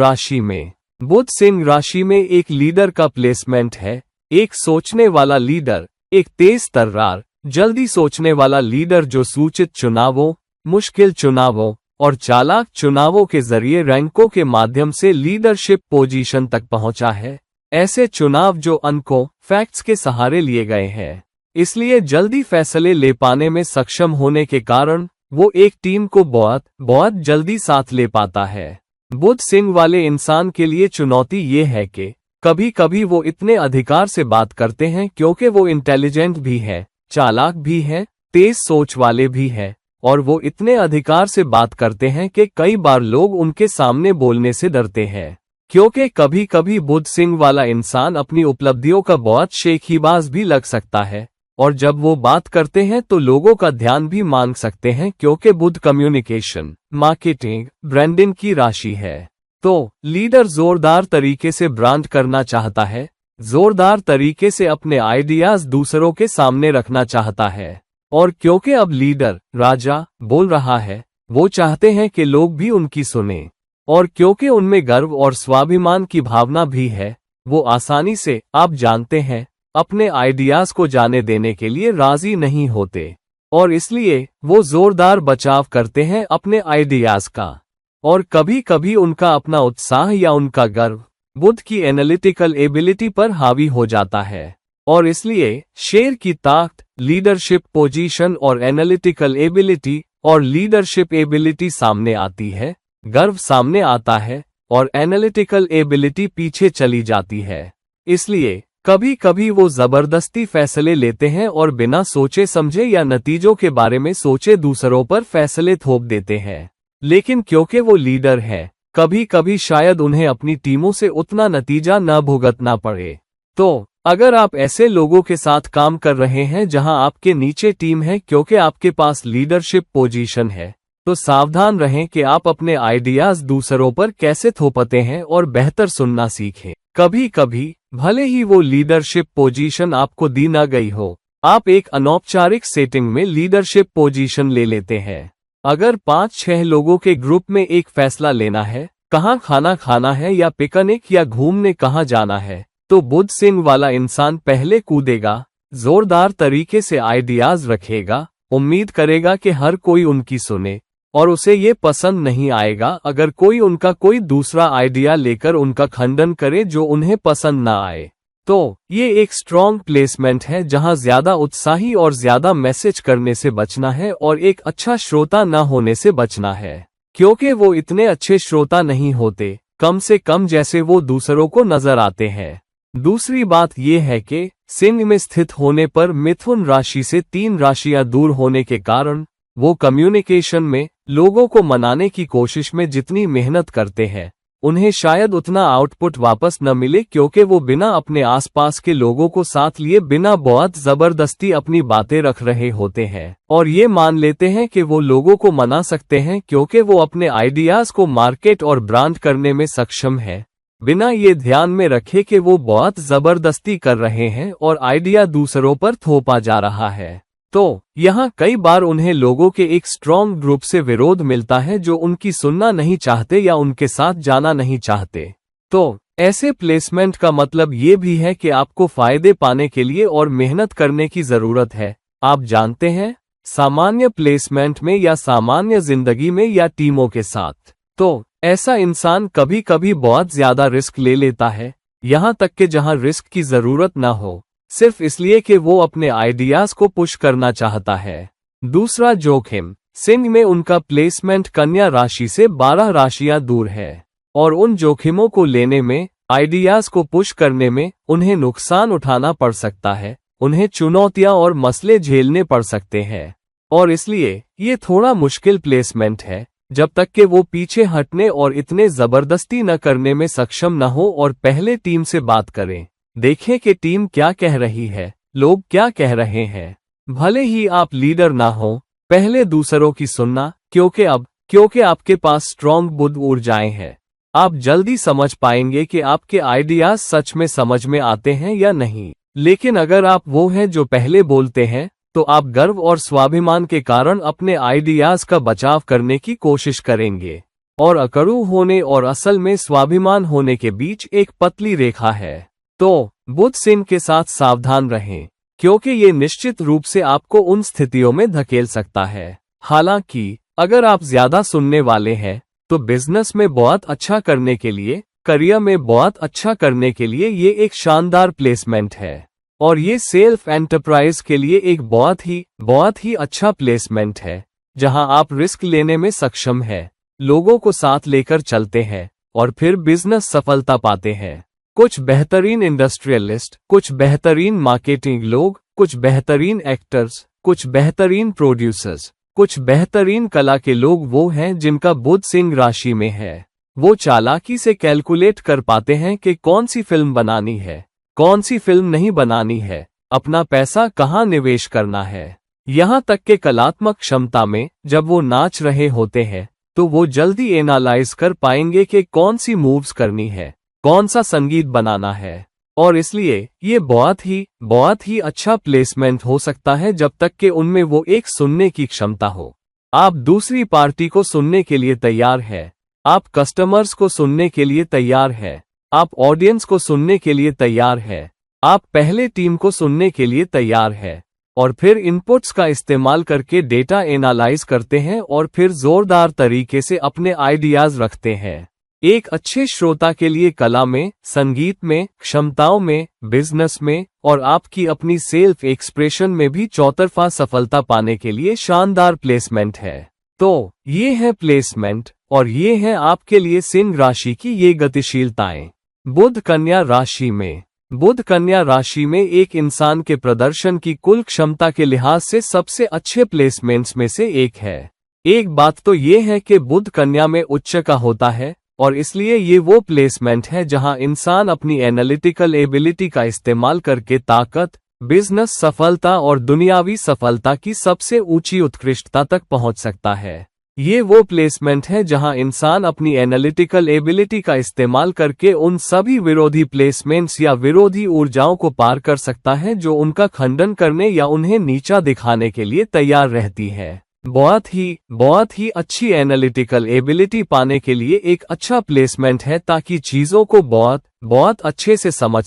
राशि में एक लीडर का प्लेसमेंट है। एक सोचने वाला लीडर, एक तेज तर्रार, जल्दी सोचने वाला लीडर जो सूचित चुनावों, मुश्किल चुनावों और चालाक चुनावों के जरिए रैंकों के माध्यम से लीडरशिप पोजीशन तक पहुंचा है। ऐसे चुनाव जो अंकों, फैक्ट्स के सहारे लिए गए हैं, इसलिए जल्दी फैसले ले पाने में सक्षम होने के कारण वो एक टीम को बहुत जल्दी साथ ले पाता है। बुध सिंह वाले इंसान के लिए चुनौती ये है कि कभी कभी वो इतने अधिकार से बात करते हैं क्योंकि वो इंटेलिजेंट भी है, चालाक भी है, तेज सोच वाले भी है, और वो इतने अधिकार से बात करते हैं कि कई बार लोग उनके सामने बोलने से डरते हैं। क्योंकि कभी कभी बुध सिंह वाला इंसान अपनी उपलब्धियों का बहुत शेखीबाज भी लग सकता है, और जब वो बात करते हैं तो लोगों का ध्यान भी मांग सकते हैं क्योंकि बुध कम्युनिकेशन, मार्केटिंग, ब्रांडिंग की राशि है। तो लीडर जोरदार तरीके से ब्रांड करना चाहता है, जोरदार तरीके से अपने आइडियाज दूसरों के सामने रखना चाहता है। और क्योंकि अब लीडर, राजा, बोल रहा है, वो चाहते हैं कि लोग भी उनकी सुने। और क्योंकि उनमें गर्व और स्वाभिमान की भावना भी है, वो आसानी से, आप जानते हैं, अपने आइडियाज को जाने देने के लिए राजी नहीं होते। और इसलिए वो जोरदार बचाव करते हैं अपने आइडियाज का। और कभी कभी उनका अपना उत्साह या उनका गर्व बुध की एनालिटिकल एबिलिटी पर हावी हो जाता है। और इसलिए शेर की ताकत, लीडरशिप पोजीशन और एनालिटिकल एबिलिटी और लीडरशिप एबिलिटी सामने आती है, गर्व सामने आता है और एनालिटिकल एबिलिटी पीछे चली जाती है। इसलिए कभी कभी वो जबरदस्ती फैसले लेते हैं और बिना सोचे समझे या नतीजों के बारे में सोचे दूसरों पर फैसले थोप देते हैं। लेकिन क्योंकि वो लीडर है, कभी कभी शायद उन्हें अपनी टीमों से उतना नतीजा न भुगतना पड़े। तो अगर आप ऐसे लोगों के साथ काम कर रहे हैं जहां आपके नीचे टीम है क्योंकि आपके पास लीडरशिप पोजीशन है, तो सावधान रहें कि आप अपने आइडियाज दूसरों पर कैसे थोपते हैं और बेहतर सुनना सीखें। कभी कभी भले ही वो लीडरशिप पोजीशन आपको दी न गई हो, आप एक अनौपचारिक सेटिंग में लीडरशिप पोजीशन ले लेते हैं। अगर 5-6 लोगों के ग्रुप में एक फैसला लेना है, कहाँ खाना खाना है या पिकनिक या घूमने कहाँ जाना है, तो बुध सिंह वाला इंसान पहले कूदेगा, जोरदार तरीके से आइडियाज रखेगा, उम्मीद करेगा कि हर कोई उनकी सुने, और उसे ये पसंद नहीं आएगा अगर कोई उनका कोई दूसरा आइडिया लेकर उनका खंडन करे जो उन्हें पसंद ना आए। तो ये एक स्ट्रॉन्ग प्लेसमेंट है जहां ज्यादा उत्साही और ज्यादा मैसेज करने से बचना है और एक अच्छा श्रोता न होने से बचना है, क्योंकि वो इतने अच्छे श्रोता नहीं होते, कम से कम जैसे वो दूसरों को नजर आते हैं। दूसरी बात यह है कि सिंह में स्थित होने पर मिथुन राशि से 3 राशियां दूर होने के कारण वो कम्युनिकेशन में लोगों को मनाने की कोशिश में जितनी मेहनत करते हैं, उन्हें शायद उतना आउटपुट वापस न मिले क्योंकि वो बिना अपने आसपास के लोगों को साथ लिए बिना बहुत जबरदस्ती अपनी बातें रख रहे होते हैं और ये मान लेते हैं कि वो लोगों को मना सकते हैं क्योंकि वो अपने आइडियाज को मार्केट और ब्रांड करने में सक्षम है, बिना ये ध्यान में रखे कि वो बहुत जबरदस्ती कर रहे हैं और आइडिया दूसरों पर थोपा जा रहा है। तो यहाँ कई बार उन्हें लोगों के एक स्ट्रॉन्ग ग्रुप से विरोध मिलता है जो उनकी सुनना नहीं चाहते या उनके साथ जाना नहीं चाहते। तो ऐसे प्लेसमेंट का मतलब ये भी है कि आपको फायदे पाने के लिए और मेहनत करने की जरूरत है। आप जानते हैं, सामान्य प्लेसमेंट में या सामान्य जिंदगी में या टीमों के साथ, तो ऐसा इंसान कभी कभी बहुत ज्यादा रिस्क ले लेता है, यहाँ तक कि जहाँ रिस्क की जरूरत ना हो। सिर्फ इसलिए कि वो अपने आइडियाज को पुश करना चाहता है। दूसरा जोखिम, सिंह में उनका प्लेसमेंट कन्या राशि से 12 राशियां दूर है और उन जोखिमों को लेने में, आइडियाज को पुश करने में उन्हें नुकसान उठाना पड़ सकता है, उन्हें चुनौतियां और मसले झेलने पड़ सकते हैं और इसलिए ये थोड़ा मुश्किल प्लेसमेंट है जब तक कि वो पीछे हटने और इतने जबरदस्ती न करने में सक्षम न हो और पहले टीम से बात करें, देखें कि टीम क्या कह रही है, लोग क्या कह रहे हैं। भले ही आप लीडर ना हो, पहले दूसरों की सुनना, क्योंकि आपके पास स्ट्रॉन्ग बुद्ध ऊर्जाएं हैं। आप जल्दी समझ पाएंगे कि आपके आइडियाज सच में समझ में आते हैं या नहीं। लेकिन अगर आप वो हैं जो पहले बोलते हैं, तो आप गर्व और स्वाभिमान के कारण अपने आइडियाज का बचाव करने की कोशिश करेंगे और अकड़ू होने और असल में स्वाभिमान होने के बीच एक पतली रेखा है। तो बुध सिंह के साथ सावधान रहें, क्योंकि ये निश्चित रूप से आपको उन स्थितियों में धकेल सकता है। हालांकि अगर आप ज्यादा सुनने वाले हैं, तो बिजनेस में बहुत अच्छा करने के लिए, करियर में बहुत अच्छा करने के लिए ये एक शानदार प्लेसमेंट है और ये सेल्फ एंटरप्राइज के लिए एक बहुत ही अच्छा प्लेसमेंट है, जहां आप रिस्क लेने में सक्षम हैं, लोगों को साथ लेकर चलते हैं और फिर बिजनेस सफलता पाते हैं। कुछ बेहतरीन इंडस्ट्रियलिस्ट, कुछ बेहतरीन मार्केटिंग लोग, कुछ बेहतरीन एक्टर्स, कुछ बेहतरीन प्रोड्यूसर्स, कुछ बेहतरीन कला के लोग वो हैं जिनका बुध सिंह राशि में है। वो चालाकी से कैलकुलेट कर पाते हैं कि कौन सी फिल्म बनानी है, कौन सी फिल्म नहीं बनानी है, अपना पैसा कहाँ निवेश करना है। यहाँ तक कि कलात्मक क्षमता में जब वो नाच रहे होते हैं, तो वो जल्दी एनालाइज कर पाएंगे कि कौन सी मूव्स करनी है, कौन सा संगीत बनाना है और इसलिए ये बहुत ही अच्छा प्लेसमेंट हो सकता है जब तक कि उनमें वो एक सुनने की क्षमता हो। आप दूसरी पार्टी को सुनने के लिए तैयार है, आप कस्टमर्स को सुनने के लिए तैयार है, आप ऑडियंस को सुनने के लिए तैयार है, आप पहले टीम को सुनने के लिए तैयार है और फिर इनपुट्स का इस्तेमाल करके डेटा एनालाइज करते हैं और फिर जोरदार तरीके से अपने आइडियाज रखते हैं। एक अच्छे श्रोता के लिए कला में, संगीत में, क्षमताओं में, बिजनेस में और आपकी अपनी सेल्फ एक्सप्रेशन में भी चौतरफा सफलता पाने के लिए शानदार प्लेसमेंट है। तो ये है प्लेसमेंट और ये है आपके लिए सिंह राशि की ये गतिशीलताएं। बुध कन्या राशि में, बुध कन्या राशि में एक इंसान के प्रदर्शन की कुल क्षमता के लिहाज से सबसे अच्छे प्लेसमेंट्स में से एक है। एक बात तो ये है कि बुध कन्या में उच्च का होता है और इसलिए ये वो प्लेसमेंट है जहां इंसान अपनी एनालिटिकल एबिलिटी का इस्तेमाल करके ताकत, बिजनेस सफलता और दुनियावी सफलता की सबसे ऊंची उत्कृष्टता तक पहुंच सकता है। ये वो प्लेसमेंट है जहां इंसान अपनी एनालिटिकल एबिलिटी का इस्तेमाल करके उन सभी विरोधी प्लेसमेंट्स या विरोधी ऊर्जाओं को पार कर सकता है जो उनका खंडन करने या उन्हें नीचा दिखाने के लिए तैयार रहती है। बहुत ही अच्छी एबिलिटी पाने के लिए एक अच्छा प्लेसमेंट है ताकि चीजों को बहुत अच्छे से समझ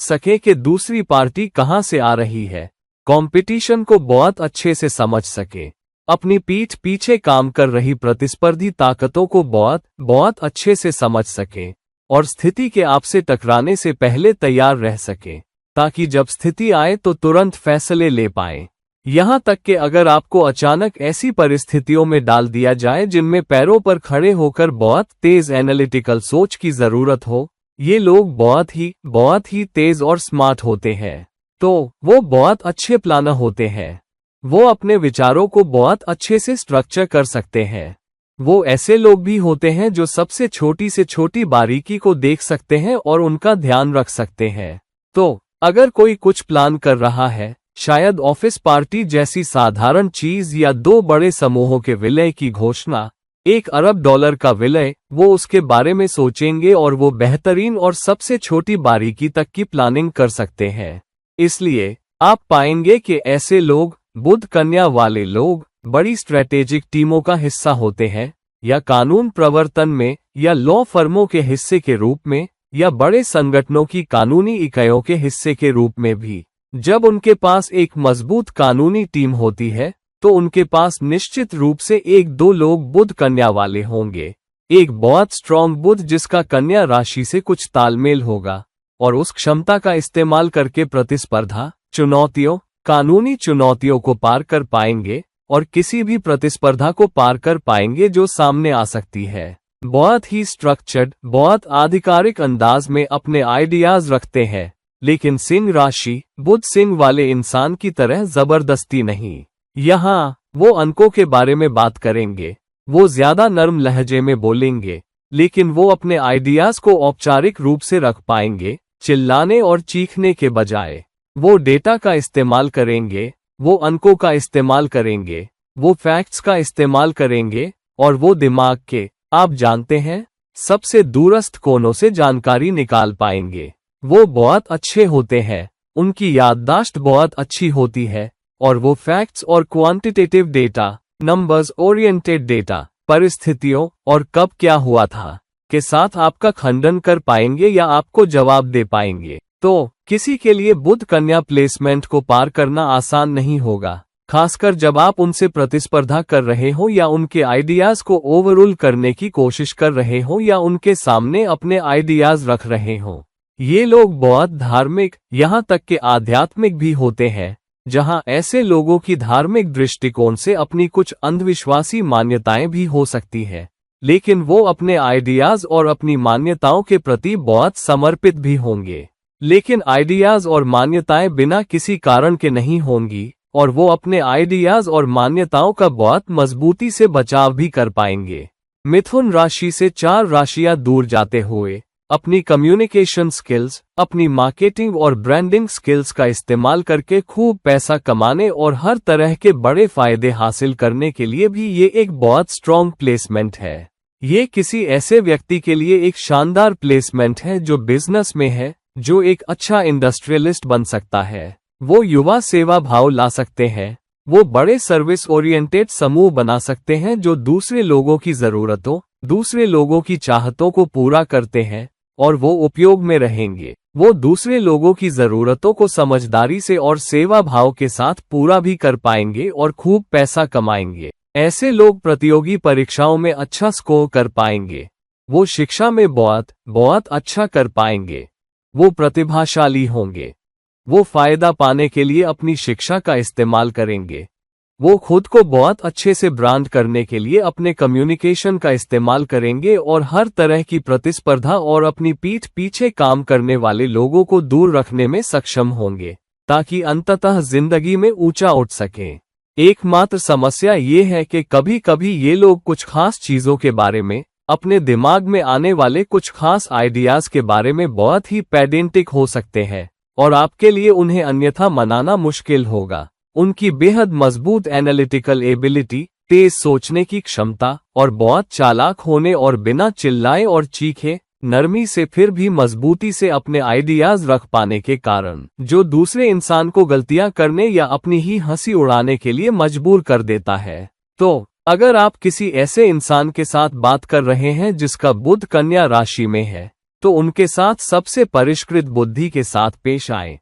सके कि दूसरी पार्टी कहां से आ रही है, कंपटीशन को बहुत अच्छे से समझ सके, अपनी पीठ पीछे काम कर रही प्रतिस्पर्धी ताकतों को बहुत अच्छे से समझ सके और स्थिति के आपसे टकराने से पहले तैयार रह सके, ताकि जब स्थिति आए तो तुरंत फैसले ले पाए। यहाँ तक कि अगर आपको अचानक ऐसी परिस्थितियों में डाल दिया जाए जिनमें पैरों पर खड़े होकर बहुत तेज एनालिटिकल सोच की जरूरत हो, ये लोग बहुत ही तेज और स्मार्ट होते हैं। तो वो बहुत अच्छे प्लानर होते हैं। वो अपने विचारों को बहुत अच्छे से स्ट्रक्चर कर सकते हैं। वो ऐसे लोग भी होते हैं जो सबसे छोटी से छोटी बारीकी को देख सकते हैं और उनका ध्यान रख सकते हैं। तो अगर कोई कुछ प्लान कर रहा है, शायद ऑफिस पार्टी जैसी साधारण चीज या दो बड़े समूहों के विलय की घोषणा, $1 अरब का विलय, वो उसके बारे में सोचेंगे और वो बेहतरीन और सबसे छोटी बारीकी तक की प्लानिंग कर सकते हैं। इसलिए आप पाएंगे कि ऐसे लोग, बुध कन्या वाले लोग, बड़ी स्ट्रेटेजिक टीमों का हिस्सा होते हैं, या कानून प्रवर्तन में, या लॉ फर्मों के हिस्से के रूप में, या बड़े संगठनों की कानूनी इकाइयों के हिस्से के रूप में भी। जब उनके पास एक मजबूत कानूनी टीम होती है, तो उनके पास निश्चित रूप से 1-2 लोग बुध कन्या वाले होंगे। एक बहुत स्ट्रॉन्ग बुध जिसका कन्या राशि से कुछ तालमेल होगा, और उस क्षमता का इस्तेमाल करके प्रतिस्पर्धा चुनौतियों, कानूनी चुनौतियों को पार कर पाएंगे और किसी भी प्रतिस्पर्धा को पार कर पाएंगे जो सामने आ सकती है। बहुत ही स्ट्रक्चर्ड, बहुत आधिकारिक अंदाज में अपने आइडियाज रखते हैं, लेकिन सिंह राशि बुध सिंह वाले इंसान की तरह जबरदस्ती नहीं। यहाँ वो अंकों के बारे में बात करेंगे, वो ज्यादा नर्म लहजे में बोलेंगे, लेकिन वो अपने आइडियाज को औपचारिक रूप से रख पाएंगे, चिल्लाने और चीखने के बजाय। वो डेटा का इस्तेमाल करेंगे, वो अंकों का इस्तेमाल करेंगे, वो फैक्ट्स का इस्तेमाल करेंगे और वो दिमाग के, आप जानते हैं, सबसे दूरस्थ कोनों से जानकारी निकाल पाएंगे। वो बहुत अच्छे होते हैं, उनकी याददाश्त बहुत अच्छी होती है और वो फैक्ट्स और quantitative data, numbers oriented data, परिस्थितियों और कब क्या हुआ था के साथ आपका खंडन कर पाएंगे या आपको जवाब दे पाएंगे। तो किसी के लिए बुध कन्या प्लेसमेंट को पार करना आसान नहीं होगा, खासकर जब आप उनसे प्रतिस्पर्धा कर रहे हो या उनके आइडियाज को ओवररूल करने की कोशिश कर रहे हो या उनके सामने अपने आइडियाज रख रहे हो। ये लोग बहुत धार्मिक, यहाँ तक कि आध्यात्मिक भी होते हैं, जहाँ ऐसे लोगों की धार्मिक दृष्टिकोण से अपनी कुछ अंधविश्वासी मान्यताएं भी हो सकती है, लेकिन वो अपने आइडियाज और अपनी मान्यताओं के प्रति बहुत समर्पित भी होंगे। लेकिन आइडियाज और मान्यताएं बिना किसी कारण के नहीं होंगी और वो अपने आइडियाज और मान्यताओं का बहुत मजबूती से बचाव भी कर पाएंगे। मिथुन राशि से 4 राशियां दूर जाते हुए अपनी कम्युनिकेशन स्किल्स, अपनी मार्केटिंग और ब्रांडिंग स्किल्स का इस्तेमाल करके खूब पैसा कमाने और हर तरह के बड़े फायदे हासिल करने के लिए भी ये एक बहुत स्ट्रॉन्ग प्लेसमेंट है। ये किसी ऐसे व्यक्ति के लिए एक शानदार प्लेसमेंट है जो बिजनेस में है, जो एक अच्छा इंडस्ट्रियलिस्ट बन सकता है। वो युवा सेवा भाव ला सकते हैं, वो बड़े सर्विस ओरिएंटेड समूह बना सकते हैं जो दूसरे लोगों की जरूरतों, दूसरे लोगों की चाहतों को पूरा करते हैं और वो उपयोग में रहेंगे। वो दूसरे लोगों की जरूरतों को समझदारी से और सेवा भाव के साथ पूरा भी कर पाएंगे और खूब पैसा कमाएंगे। ऐसे लोग प्रतियोगी परीक्षाओं में अच्छा स्कोर कर पाएंगे, वो शिक्षा में बहुत अच्छा कर पाएंगे, वो प्रतिभाशाली होंगे, वो फायदा पाने के लिए अपनी शिक्षा का इस्तेमाल करेंगे, वो खुद को बहुत अच्छे से ब्रांड करने के लिए अपने कम्युनिकेशन का इस्तेमाल करेंगे और हर तरह की प्रतिस्पर्धा और अपनी पीठ पीछे काम करने वाले लोगों को दूर रखने में सक्षम होंगे, ताकि अंततः जिंदगी में ऊंचा उठ सकें। एकमात्र समस्या ये है कि कभी कभी ये लोग कुछ खास चीजों के बारे में, अपने दिमाग में आने वाले कुछ खास आइडियाज के बारे में बहुत ही पेडेंटिक हो सकते हैं और आपके लिए उन्हें अन्यथा मनाना मुश्किल होगा। उनकी बेहद मजबूत एनालिटिकल एबिलिटी, तेज सोचने की क्षमता और बहुत चालाक होने और बिना चिल्लाए और चीखे, नरमी से फिर भी मजबूती से अपने आइडियाज रख पाने के कारण, जो दूसरे इंसान को गलतियां करने या अपनी ही हंसी उड़ाने के लिए मजबूर कर देता है। तो अगर आप किसी ऐसे इंसान के साथ बात कर रहे हैं जिसका बुध कन्या राशि में है, तो उनके साथ सबसे परिष्कृत बुद्धि के साथ पेश आएं।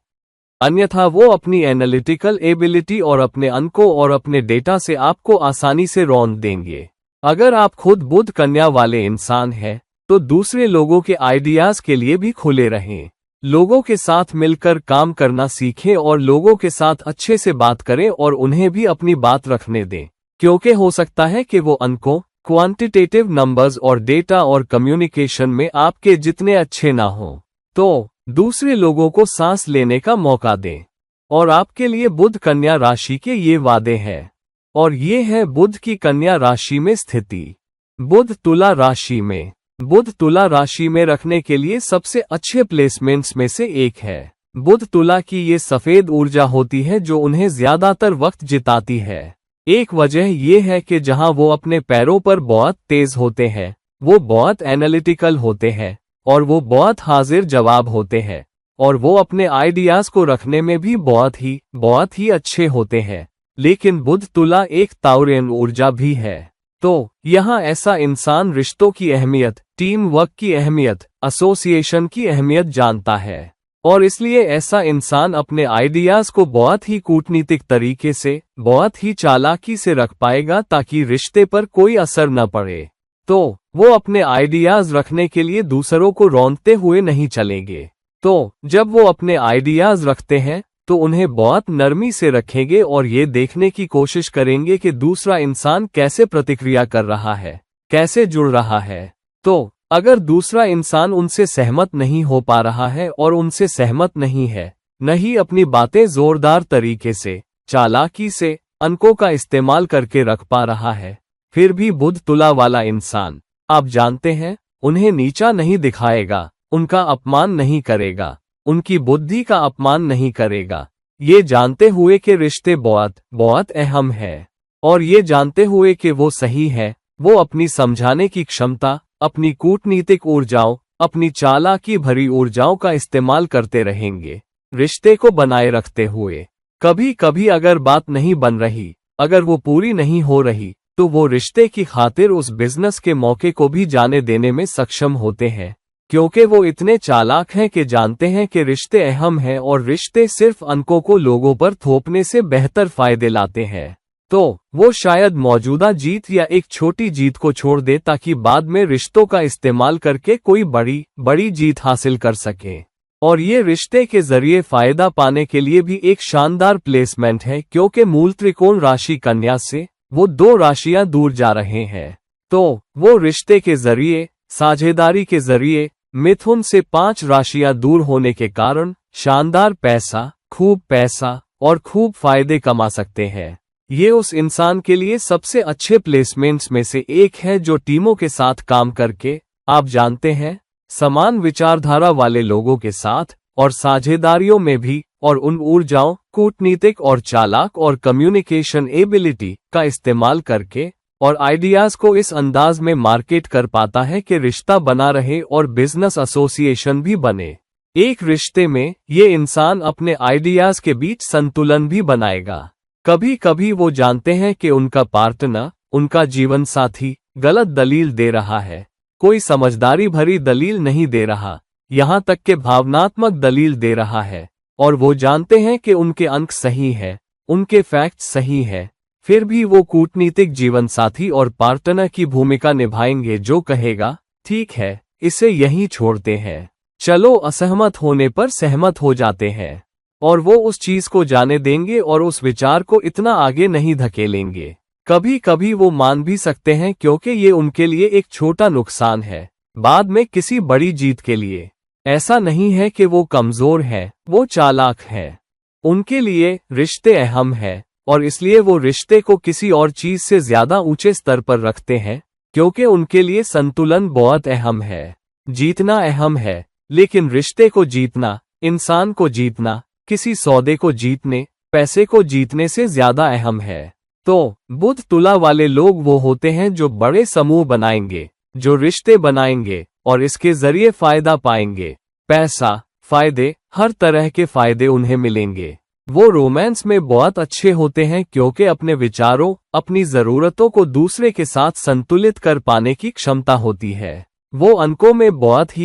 अन्यथा वो अपनी एनालिटिकल एबिलिटी और अपने अंकों और अपने डेटा से आपको आसानी से रौंद देंगे। अगर आप खुद बुध कन्या वाले इंसान हैं, तो दूसरे लोगों के आइडियाज के लिए भी खुले रहें। लोगों के साथ मिलकर काम करना सीखें और लोगों के साथ अच्छे से बात करें और उन्हें भी अपनी बात रखने दें, क्योंकि हो सकता है कि वो अंकों, क्वांटिटेटिव नंबर्स और डेटा और कम्युनिकेशन में आपके जितने अच्छे ना हों। तो दूसरे लोगों को सांस लेने का मौका दें। और आपके लिए बुध कन्या राशि के ये वादे हैं, और ये है बुध की कन्या राशि में स्थिति। बुध तुला राशि में, बुध तुला राशि में रखने के लिए सबसे अच्छे प्लेसमेंट्स में से एक है। बुध तुला की ये सफेद ऊर्जा होती है जो उन्हें ज्यादातर वक्त जिताती है। एक वजह यह है कि जहां वो अपने पैरों पर बहुत तेज होते हैं, वो बहुत एनालिटिकल होते हैं और वो बहुत हाजिर जवाब होते हैं, और वो अपने आइडियाज को रखने में भी बहुत ही अच्छे होते हैं। लेकिन बुध तुला एक ताउरियन ऊर्जा भी है। तो यहाँ ऐसा इंसान रिश्तों की अहमियत, टीम वर्क की अहमियत, एसोसिएशन की अहमियत जानता है, और इसलिए ऐसा इंसान अपने आइडियाज को बहुत ही कूटनीतिक तरीके से, बहुत ही चालाकी से रख पाएगा ताकि रिश्ते पर कोई असर न पड़े। तो वो अपने आइडियाज रखने के लिए दूसरों को रौंदते हुए नहीं चलेंगे। तो जब वो अपने आइडियाज रखते हैं तो उन्हें बहुत नरमी से रखेंगे और ये देखने की कोशिश करेंगे कि दूसरा इंसान कैसे प्रतिक्रिया कर रहा है, कैसे जुड़ रहा है। तो अगर दूसरा इंसान उनसे सहमत नहीं हो पा रहा है और उनसे सहमत नहीं है, नहीं अपनी बातें जोरदार तरीके से, चालाकी से, अंकों का इस्तेमाल करके रख पा रहा है, फिर भी बुध तुला वाला इंसान, आप जानते हैं, उन्हें नीचा नहीं दिखाएगा, उनका अपमान नहीं करेगा, उनकी बुद्धि का अपमान नहीं करेगा। ये जानते हुए कि रिश्ते बहुत बहुत अहम है और ये जानते हुए कि वो सही है, वो अपनी समझाने की क्षमता, अपनी कूटनीतिक ऊर्जाओं, अपनी चालाकी भरी ऊर्जाओं का इस्तेमाल करते रहेंगे, रिश्ते को बनाए रखते हुए। कभी कभी अगर बात नहीं बन रही, अगर वो पूरी नहीं हो रही, तो वो रिश्ते की खातिर उस बिजनेस के मौके को भी जाने देने में सक्षम होते हैं, क्योंकि वो इतने चालाक हैं कि जानते हैं कि रिश्ते अहम हैं और रिश्ते सिर्फ अंकों को लोगों पर थोपने से बेहतर फायदे लाते हैं। तो वो शायद मौजूदा जीत या एक छोटी जीत को छोड़ दे ताकि बाद में रिश्तों का इस्तेमाल करके कोई बड़ी जीत हासिल कर सके। और ये रिश्ते के जरिए फायदा पाने के लिए भी एक शानदार प्लेसमेंट है, क्योंकि मूल त्रिकोण राशि कन्या से वो 2 राशियां दूर जा रहे हैं। तो वो रिश्ते के जरिए, साझेदारी के जरिए मिथुन से 5 राशियां दूर होने के कारण शानदार पैसा और खूब फायदे कमा सकते हैं। ये उस इंसान के लिए सबसे अच्छे प्लेसमेंट्स में से एक है जो टीमों के साथ काम करके, आप जानते हैं, समान विचारधारा वाले लोगों के साथ और साझेदारियों में भी, और उन ऊर्जाओं, कूटनीतिक और चालाक और कम्युनिकेशन एबिलिटी का इस्तेमाल करके और आइडियाज को इस अंदाज में मार्केट कर पाता है कि रिश्ता बना रहे और बिजनेस एसोसिएशन भी बने। एक रिश्ते में ये इंसान अपने आइडियाज के बीच संतुलन भी बनाएगा। कभी कभी वो जानते हैं कि उनका पार्टनर, उनका जीवन साथी गलत दलील दे रहा है, कोई समझदारी भरी दलील नहीं दे रहा, यहाँ तक कि भावनात्मक दलील दे रहा है, और वो जानते हैं कि उनके अंक सही है, उनके फैक्ट्स सही है, फिर भी वो कूटनीतिक जीवन साथी और पार्टनर की भूमिका निभाएंगे जो कहेगा, ठीक है, इसे यहीं छोड़ते हैं, चलो असहमत होने पर सहमत हो जाते हैं, और वो उस चीज को जाने देंगे और उस विचार को इतना आगे नहीं धकेलेंगे। कभी कभी वो मान भी सकते हैं क्योंकि ये उनके लिए एक छोटा नुकसान है, बाद में किसी बड़ी जीत के लिए। ऐसा नहीं है कि वो कमजोर है, वो चालाक है। उनके लिए रिश्ते अहम है और इसलिए वो रिश्ते को किसी और चीज से ज्यादा ऊंचे स्तर पर रखते हैं, क्योंकि उनके लिए संतुलन बहुत अहम है। जीतना अहम है, लेकिन रिश्ते को जीतना, इंसान को जीतना, किसी सौदे को जीतने, पैसे को जीतने से ज्यादा अहम है। तो बुध तुला वाले लोग वो होते हैं जो बड़े समूह बनाएंगे, जो रिश्ते बनाएंगे और इसके जरिए फायदा पाएंगे। पैसा, फायदे, हर तरह के फायदे उन्हें मिलेंगे। वो रोमांस में बहुत अच्छे होते हैं क्योंकि अपने विचारों, अपनी जरूरतों को दूसरे के साथ संतुलित कर पाने की क्षमता होती है। वो अंकों में बहुत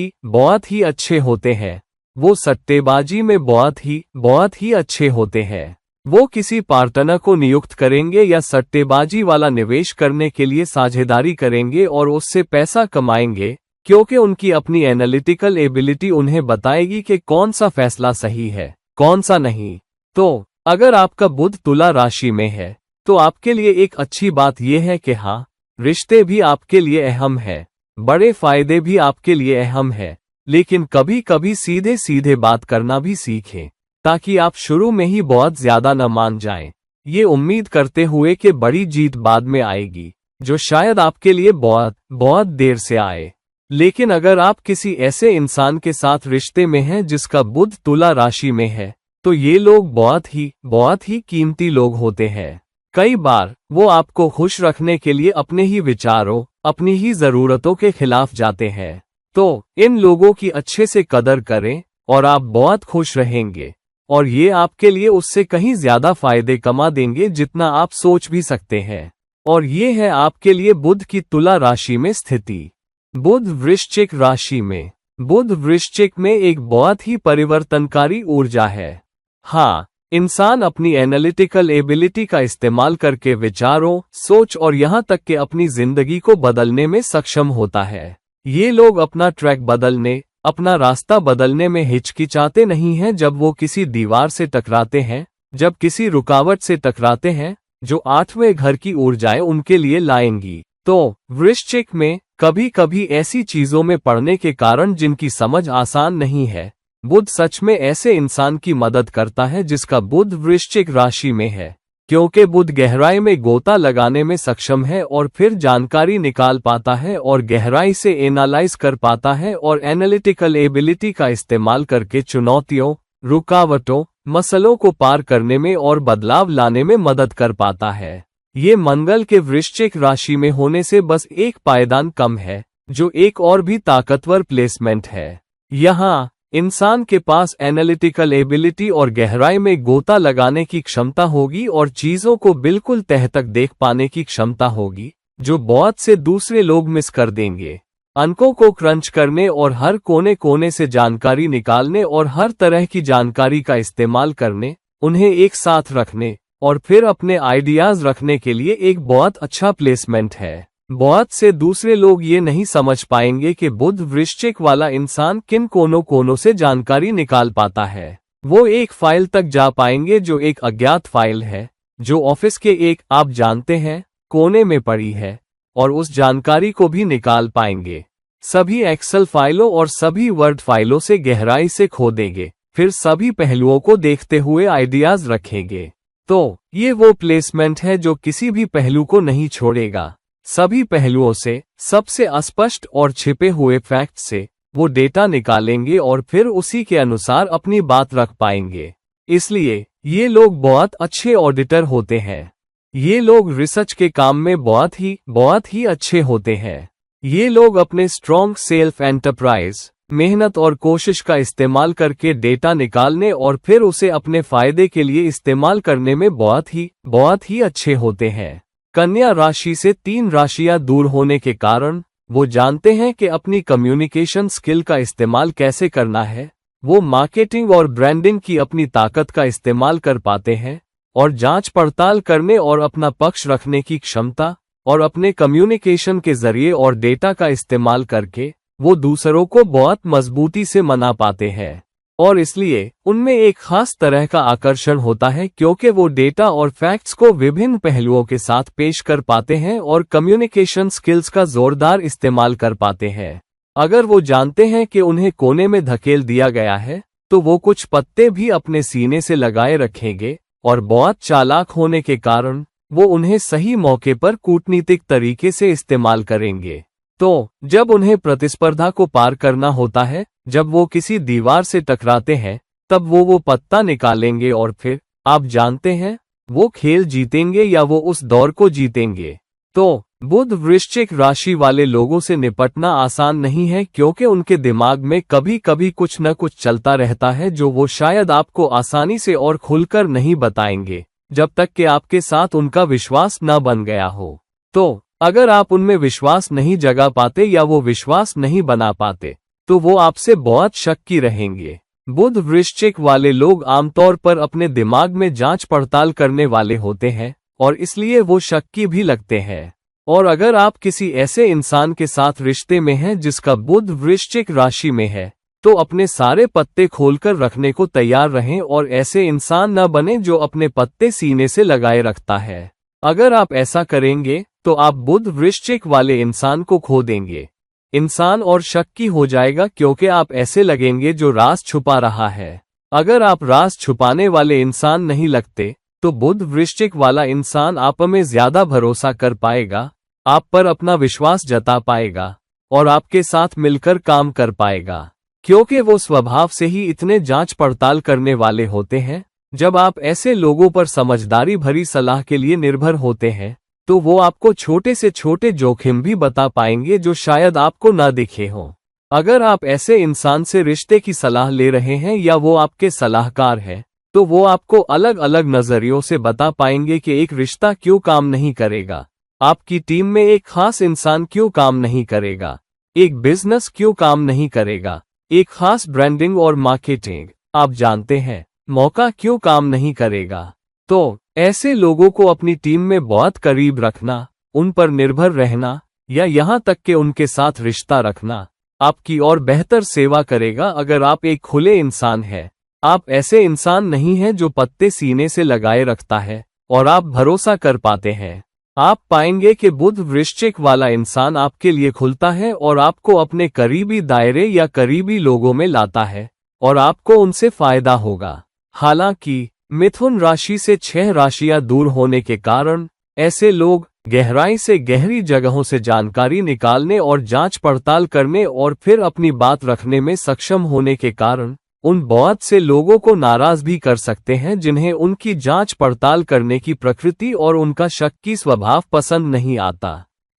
ही अच्छे होते हैं। वो सट्टेबाजी में बहुत ही अच्छे होते हैं। वो किसी पार्टनर को नियुक्त करेंगे या सट्टेबाजी वाला निवेश करने के लिए साझेदारी करेंगे और उससे पैसा कमाएंगे, क्योंकि उनकी अपनी एनालिटिकल एबिलिटी उन्हें बताएगी कि कौन सा फैसला सही है, कौन सा नहीं। तो अगर आपका बुध तुला राशि में है, तो आपके लिए एक अच्छी बात यह है कि हाँ, रिश्ते भी आपके लिए अहम है, बड़े फायदे भी आपके लिए अहम है, लेकिन कभी कभी सीधे सीधे बात करना भी सीखें, ताकि आप शुरू में ही बहुत ज्यादा न मान जाएं, ये उम्मीद करते हुए कि बड़ी जीत बाद में आएगी, जो शायद आपके लिए बहुत देर से आए। लेकिन अगर आप किसी ऐसे इंसान के साथ रिश्ते में हैं जिसका बुध तुला राशि में है, तो ये लोग बहुत ही कीमती लोग होते हैं। कई बार वो आपको खुश रखने के लिए अपने ही विचारों, अपनी ही जरूरतों के खिलाफ जाते हैं। तो इन लोगों की अच्छे से कदर करें और आप बहुत खुश रहेंगे, और ये आपके लिए उससे कहीं ज्यादा फायदे कमा देंगे जितना आप सोच भी सकते हैं। और ये है आपके लिए बुध की तुला राशि में स्थिति। बुध वृश्चिक राशि में। बुध वृश्चिक में एक बहुत ही परिवर्तनकारी ऊर्जा है। हाँ, इंसान अपनी एनालिटिकल एबिलिटी का इस्तेमाल करके विचारों, सोच और यहाँ तक कि अपनी जिंदगी को बदलने में सक्षम होता है। ये लोग अपना ट्रैक बदलने, अपना रास्ता बदलने में हिचकिचाते नहीं हैं जब वो किसी दीवार से टकराते हैं, जब किसी रुकावट से टकराते हैं जो आठवें घर की ऊर्जाएं उनके लिए लाएंगी। तो वृश्चिक में कभी कभी ऐसी चीजों में पड़ने के कारण जिनकी समझ आसान नहीं है, बुध सच में ऐसे इंसान की मदद करता है जिसका बुध वृश्चिक राशि में है, क्योंकि बुध गहराई में गोता लगाने में सक्षम है और फिर जानकारी निकाल पाता है और गहराई से एनालाइज कर पाता है और एनालिटिकल एबिलिटी का इस्तेमाल करके चुनौतियों, रुकावटों, मसलों को पार करने में और बदलाव लाने में मदद कर पाता है। ये मंगल के वृश्चिक राशि में होने से बस एक पायदान कम है, जो एक और भी ताकतवर प्लेसमेंट है। यहाँ इंसान के पास एनालिटिकल एबिलिटी और गहराई में गोता लगाने की क्षमता होगी और चीजों को बिल्कुल तह तक देख पाने की क्षमता होगी, जो बहुत से दूसरे लोग मिस कर देंगे। अंकों को क्रंच करने और हर कोने कोने से जानकारी निकालने और हर तरह की जानकारी का इस्तेमाल करने, उन्हें एक साथ रखने और फिर अपने आइडियाज रखने के लिए एक बहुत अच्छा प्लेसमेंट है। बहुत से दूसरे लोग ये नहीं समझ पाएंगे कि बुध वृश्चिक वाला इंसान किन कोनों कोनों से जानकारी निकाल पाता है। वो एक फाइल तक जा पाएंगे जो एक अज्ञात फाइल है, जो ऑफिस के एक आप जानते हैं कोने में पड़ी है, और उस जानकारी को भी निकाल पाएंगे। सभी एक्सेल फाइलों और सभी वर्ड फाइलों से गहराई से खोदेंगे, फिर सभी पहलुओं को देखते हुए आइडियाज रखेंगे। तो ये वो प्लेसमेंट है जो किसी भी पहलू को नहीं छोड़ेगा। सभी पहलुओं से, सबसे अस्पष्ट और छिपे हुए फैक्ट से वो डेटा निकालेंगे और फिर उसी के अनुसार अपनी बात रख पाएंगे। इसलिए ये लोग बहुत अच्छे ऑडिटर होते हैं। ये लोग रिसर्च के काम में बहुत ही अच्छे होते हैं। ये लोग अपने स्ट्रॉन्ग सेल्फ एंटरप्राइज, मेहनत और कोशिश का इस्तेमाल करके डेटा निकालने और फिर उसे अपने फायदे के लिए इस्तेमाल करने में बहुत ही अच्छे होते हैं। कन्या राशि से 3 राशियां दूर होने के कारण वो जानते हैं कि अपनी कम्युनिकेशन स्किल का इस्तेमाल कैसे करना है। वो मार्केटिंग और ब्रांडिंग की अपनी ताकत का इस्तेमाल कर पाते हैं और जांच पड़ताल करने और अपना पक्ष रखने की क्षमता और अपने कम्युनिकेशन के जरिए और डेटा का इस्तेमाल करके वो दूसरों को बहुत मजबूती से मना पाते हैं। और इसलिए उनमें एक खास तरह का आकर्षण होता है क्योंकि वो डेटा और फैक्ट्स को विभिन्न पहलुओं के साथ पेश कर पाते हैं और कम्युनिकेशन स्किल्स का जोरदार इस्तेमाल कर पाते हैं। अगर वो जानते हैं कि उन्हें कोने में धकेल दिया गया है, तो वो कुछ पत्ते भी अपने सीने से लगाए रखेंगे और बहुत चालाक होने के कारण वो उन्हें सही मौके पर कूटनीतिक तरीके से इस्तेमाल करेंगे। तो जब उन्हें प्रतिस्पर्धा को पार करना होता है, जब वो किसी दीवार से टकराते हैं, तब वो पत्ता निकालेंगे और फिर आप जानते हैं वो खेल जीतेंगे या वो उस दौर को जीतेंगे। तो बुध वृश्चिक राशि वाले लोगों से निपटना आसान नहीं है क्योंकि उनके दिमाग में कभी कभी कुछ न कुछ चलता रहता है जो वो शायद आपको आसानी से और खुलकर नहीं बताएंगे जब तक कि आपके साथ उनका विश्वास न बन गया हो। तो अगर आप उनमें विश्वास नहीं जगा पाते या वो विश्वास नहीं बना पाते, तो वो आपसे बहुत शक्की रहेंगे। बुध वृश्चिक वाले लोग आमतौर पर अपने दिमाग में जांच पड़ताल करने वाले होते हैं और इसलिए वो शक्की भी लगते हैं। और अगर आप किसी ऐसे इंसान के साथ रिश्ते में हैं जिसका बुध वृश्चिक राशि में है, तो अपने सारे पत्ते खोलकर रखने को तैयार रहें और ऐसे इंसान न बने जो अपने पत्ते सीने से लगाए रखता है। अगर आप ऐसा करेंगे तो आप बुध वृश्चिक वाले इंसान को खो देंगे। इंसान और शक्की हो जाएगा क्योंकि आप ऐसे लगेंगे जो राज छुपा रहा है। अगर आप राज छुपाने वाले इंसान नहीं लगते, तो बुध वृश्चिक वाला इंसान आप में ज्यादा भरोसा कर पाएगा, आप पर अपना विश्वास जता पाएगा और आपके साथ मिलकर काम कर पाएगा, क्योंकि वो स्वभाव से ही इतने जांच पड़ताल करने वाले होते हैं। जब आप ऐसे लोगों पर समझदारी भरी सलाह के लिए निर्भर होते हैं, तो वो आपको छोटे से छोटे जोखिम भी बता पाएंगे जो शायद आपको ना दिखे हों। अगर आप ऐसे इंसान से रिश्ते की सलाह ले रहे हैं या वो आपके सलाहकार है, तो वो आपको अलग अलग नजरियों से बता पाएंगे कि एक रिश्ता क्यों काम नहीं करेगा, आपकी टीम में एक खास इंसान क्यों काम नहीं करेगा, एक बिजनेस क्यों काम नहीं करेगा, एक खास ब्रांडिंग और मार्केटिंग आप जानते हैं मौका क्यों काम नहीं करेगा। तो ऐसे लोगों को अपनी टीम में बहुत करीब रखना, उन पर निर्भर रहना या यहाँ तक कि उनके साथ रिश्ता रखना, आपकी और बेहतर सेवा करेगा अगर आप एक खुले इंसान हैं। आप ऐसे इंसान नहीं हैं जो पत्ते सीने से लगाए रखता है और आप भरोसा कर पाते हैं। आप पाएंगे कि बुध वृश्चिक वाला इंसान आपके लिए खुलता है और आपको अपने करीबी दायरे या करीबी लोगों में लाता है और आपको उनसे फायदा होगा। हालांकि मिथुन राशि से 6 राशियां दूर होने के कारण ऐसे लोग गहराई से गहरी जगहों से जानकारी निकालने और जांच पड़ताल करने और फिर अपनी बात रखने में सक्षम होने के कारण उन बहुत से लोगों को नाराज भी कर सकते हैं जिन्हें उनकी जांच पड़ताल करने की प्रकृति और उनका शक्की स्वभाव पसंद नहीं आता।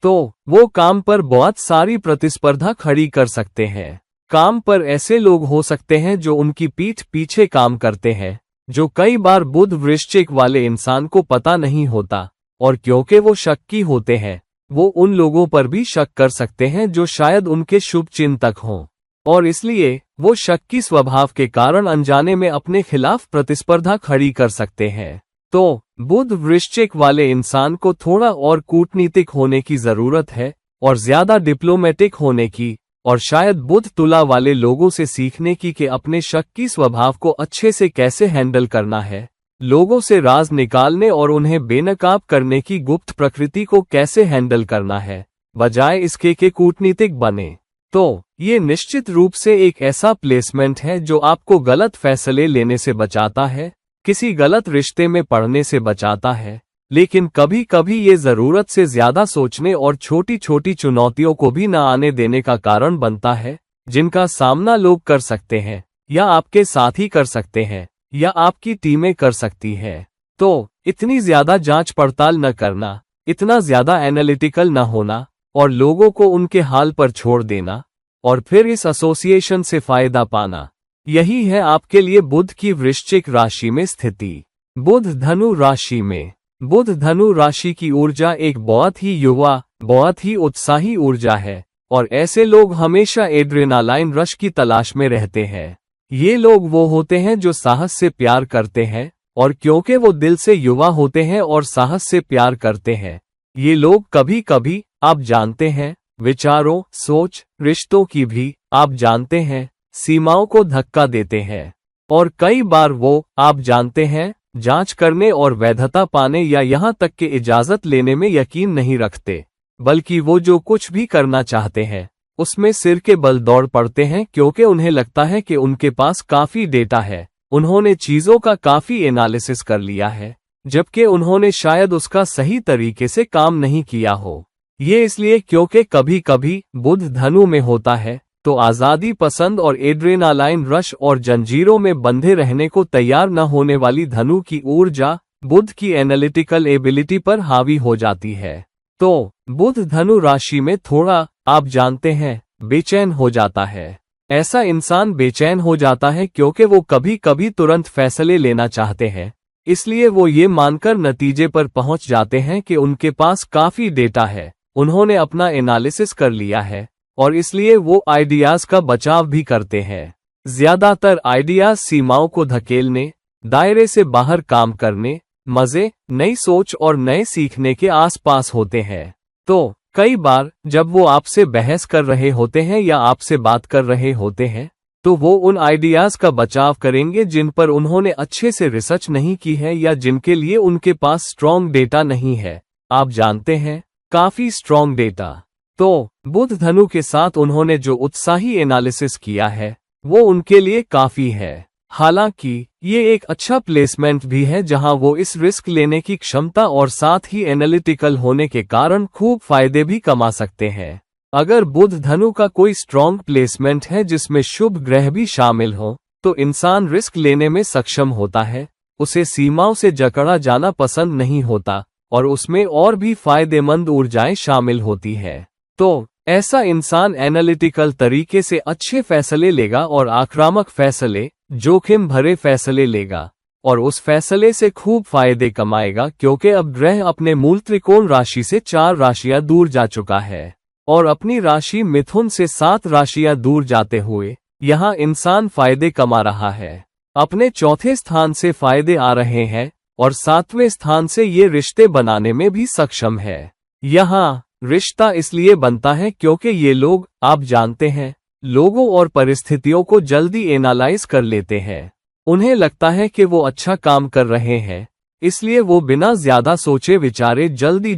तो वो काम पर बहुत सारी प्रतिस्पर्धा खड़ी कर सकते हैं। काम पर ऐसे लोग हो सकते हैं जो उनकी पीठ पीछे काम करते हैं, जो कई बार बुध वृश्चिक वाले इंसान को पता नहीं होता, और क्योंकि वो शक्की होते हैं वो उन लोगों पर भी शक कर सकते हैं जो शायद उनके शुभ चिंतक हों, और इसलिए वो शक्की स्वभाव के कारण अनजाने में अपने खिलाफ प्रतिस्पर्धा खड़ी कर सकते हैं। तो बुध वृश्चिक वाले इंसान को थोड़ा और कूटनीतिक होने की जरूरत है और ज्यादा डिप्लोमेटिक होने की, और शायद बुध तुला वाले लोगों से सीखने की कि अपने शक्की स्वभाव को अच्छे से कैसे हैंडल करना है, लोगों से राज निकालने और उन्हें बेनकाब करने की गुप्त प्रकृति को कैसे हैंडल करना है, बजाय इसके कि कूटनीतिक बने। तो ये निश्चित रूप से एक ऐसा प्लेसमेंट है जो आपको गलत फैसले लेने से बचाता है, किसी गलत रिश्ते में पड़ने से बचाता है, लेकिन कभी कभी ये जरूरत से ज्यादा सोचने और छोटी छोटी चुनौतियों को भी न आने देने का कारण बनता है, जिनका सामना लोग कर सकते हैं या आपके साथी कर सकते हैं या आपकी टीमें कर सकती है। तो इतनी ज्यादा जांच पड़ताल न करना, इतना ज्यादा एनालिटिकल न होना और लोगों को उनके हाल पर छोड़ देना और फिर इस एसोसिएशन से फायदा पाना, यही है आपके लिए बुध की वृश्चिक राशि में स्थिति। बुध धनु राशि में। बुध धनु राशि की ऊर्जा एक बहुत ही युवा, बहुत ही उत्साही ऊर्जा है, और ऐसे लोग हमेशा एड्रेनालाइन रश की तलाश में रहते हैं। ये लोग वो होते हैं जो साहस से प्यार करते हैं, और क्योंकि वो दिल से युवा होते हैं और साहस से प्यार करते हैं, ये लोग कभी कभी, आप जानते हैं, विचारों, सोच, रिश्तों की भी, आप जानते हैं, सीमाओं को धक्का देते हैं, और कई बार वो, आप जानते हैं, जांच करने और वैधता पाने या यहाँ तक कि इजाजत लेने में यकीन नहीं रखते, बल्कि वो जो कुछ भी करना चाहते हैं उसमें सिर के बल दौड़ पड़ते हैं, क्योंकि उन्हें लगता है कि उनके पास काफी डेटा है, उन्होंने चीजों का काफी एनालिसिस कर लिया है, जबकि उन्होंने शायद उसका सही तरीके से काम नहीं किया हो। ये इसलिए क्योंकि कभी कभी बुध धनु में होता है तो आजादी पसंद और एड्रेनालाइन रश और जंजीरों में बंधे रहने को तैयार न होने वाली धनु की ऊर्जा बुध की एनालिटिकल एबिलिटी पर हावी हो जाती है। तो बुध धनु राशि में थोड़ा, आप जानते हैं, बेचैन हो जाता है। ऐसा इंसान बेचैन हो जाता है क्योंकि वो कभी कभी तुरंत फैसले लेना चाहते हैं, इसलिए वो ये मानकर नतीजे पर पहुंच जाते हैं कि उनके पास काफी डेटा है, उन्होंने अपना एनालिसिस कर लिया है, और इसलिए वो आइडियाज का बचाव भी करते हैं। ज्यादातर आइडियाज सीमाओं को धकेलने, दायरे से बाहर काम करने, मजे, नई सोच और नए सीखने के आसपास होते हैं। तो कई बार जब वो आपसे बहस कर रहे होते हैं या आपसे बात कर रहे होते हैं, तो वो उन आइडियाज का बचाव करेंगे जिन पर उन्होंने अच्छे से रिसर्च नहीं की है या जिनके लिए उनके पास स्ट्रॉन्ग डेटा नहीं है, आप जानते हैं, काफी स्ट्रॉन्ग डेटा। तो बुध धनु के साथ उन्होंने जो उत्साही एनालिसिस किया है वो उनके लिए काफी है। हालांकि ये एक अच्छा प्लेसमेंट भी है जहां वो इस रिस्क लेने की क्षमता और साथ ही एनालिटिकल होने के कारण खूब फायदे भी कमा सकते हैं। अगर बुध धनु का कोई स्ट्रॉन्ग प्लेसमेंट है जिसमें शुभ ग्रह भी शामिल हो, तो इंसान रिस्क लेने में सक्षम होता है, उसे सीमाओं से जकड़ा जाना पसंद नहीं होता और उसमें और भी फायदेमंद ऊर्जाएं शामिल होती है। तो ऐसा इंसान एनालिटिकल तरीके से अच्छे फैसले लेगा और आक्रामक फैसले, जोखिम भरे फैसले लेगा, और उस फैसले से खूब फायदे कमाएगा क्योंकि अब ग्रह अपने मूल त्रिकोण राशि से 4 राशियां दूर जा चुका है और अपनी राशि मिथुन से 7 राशियां दूर जाते हुए यहाँ इंसान फायदे कमा रहा है। अपने चौथे स्थान से फायदे आ रहे हैं और 7वें स्थान से ये रिश्ते बनाने में भी सक्षम है। यहाँ रिश्ता इसलिए बनता है क्योंकि ये लोग, आप जानते हैं, लोगों और परिस्थितियों को जल्दी एनालाइज कर लेते हैं। उन्हें लगता है कि वो अच्छा काम कर रहे हैं, इसलिए वो बिना ज्यादा सोचे विचारे जल्दी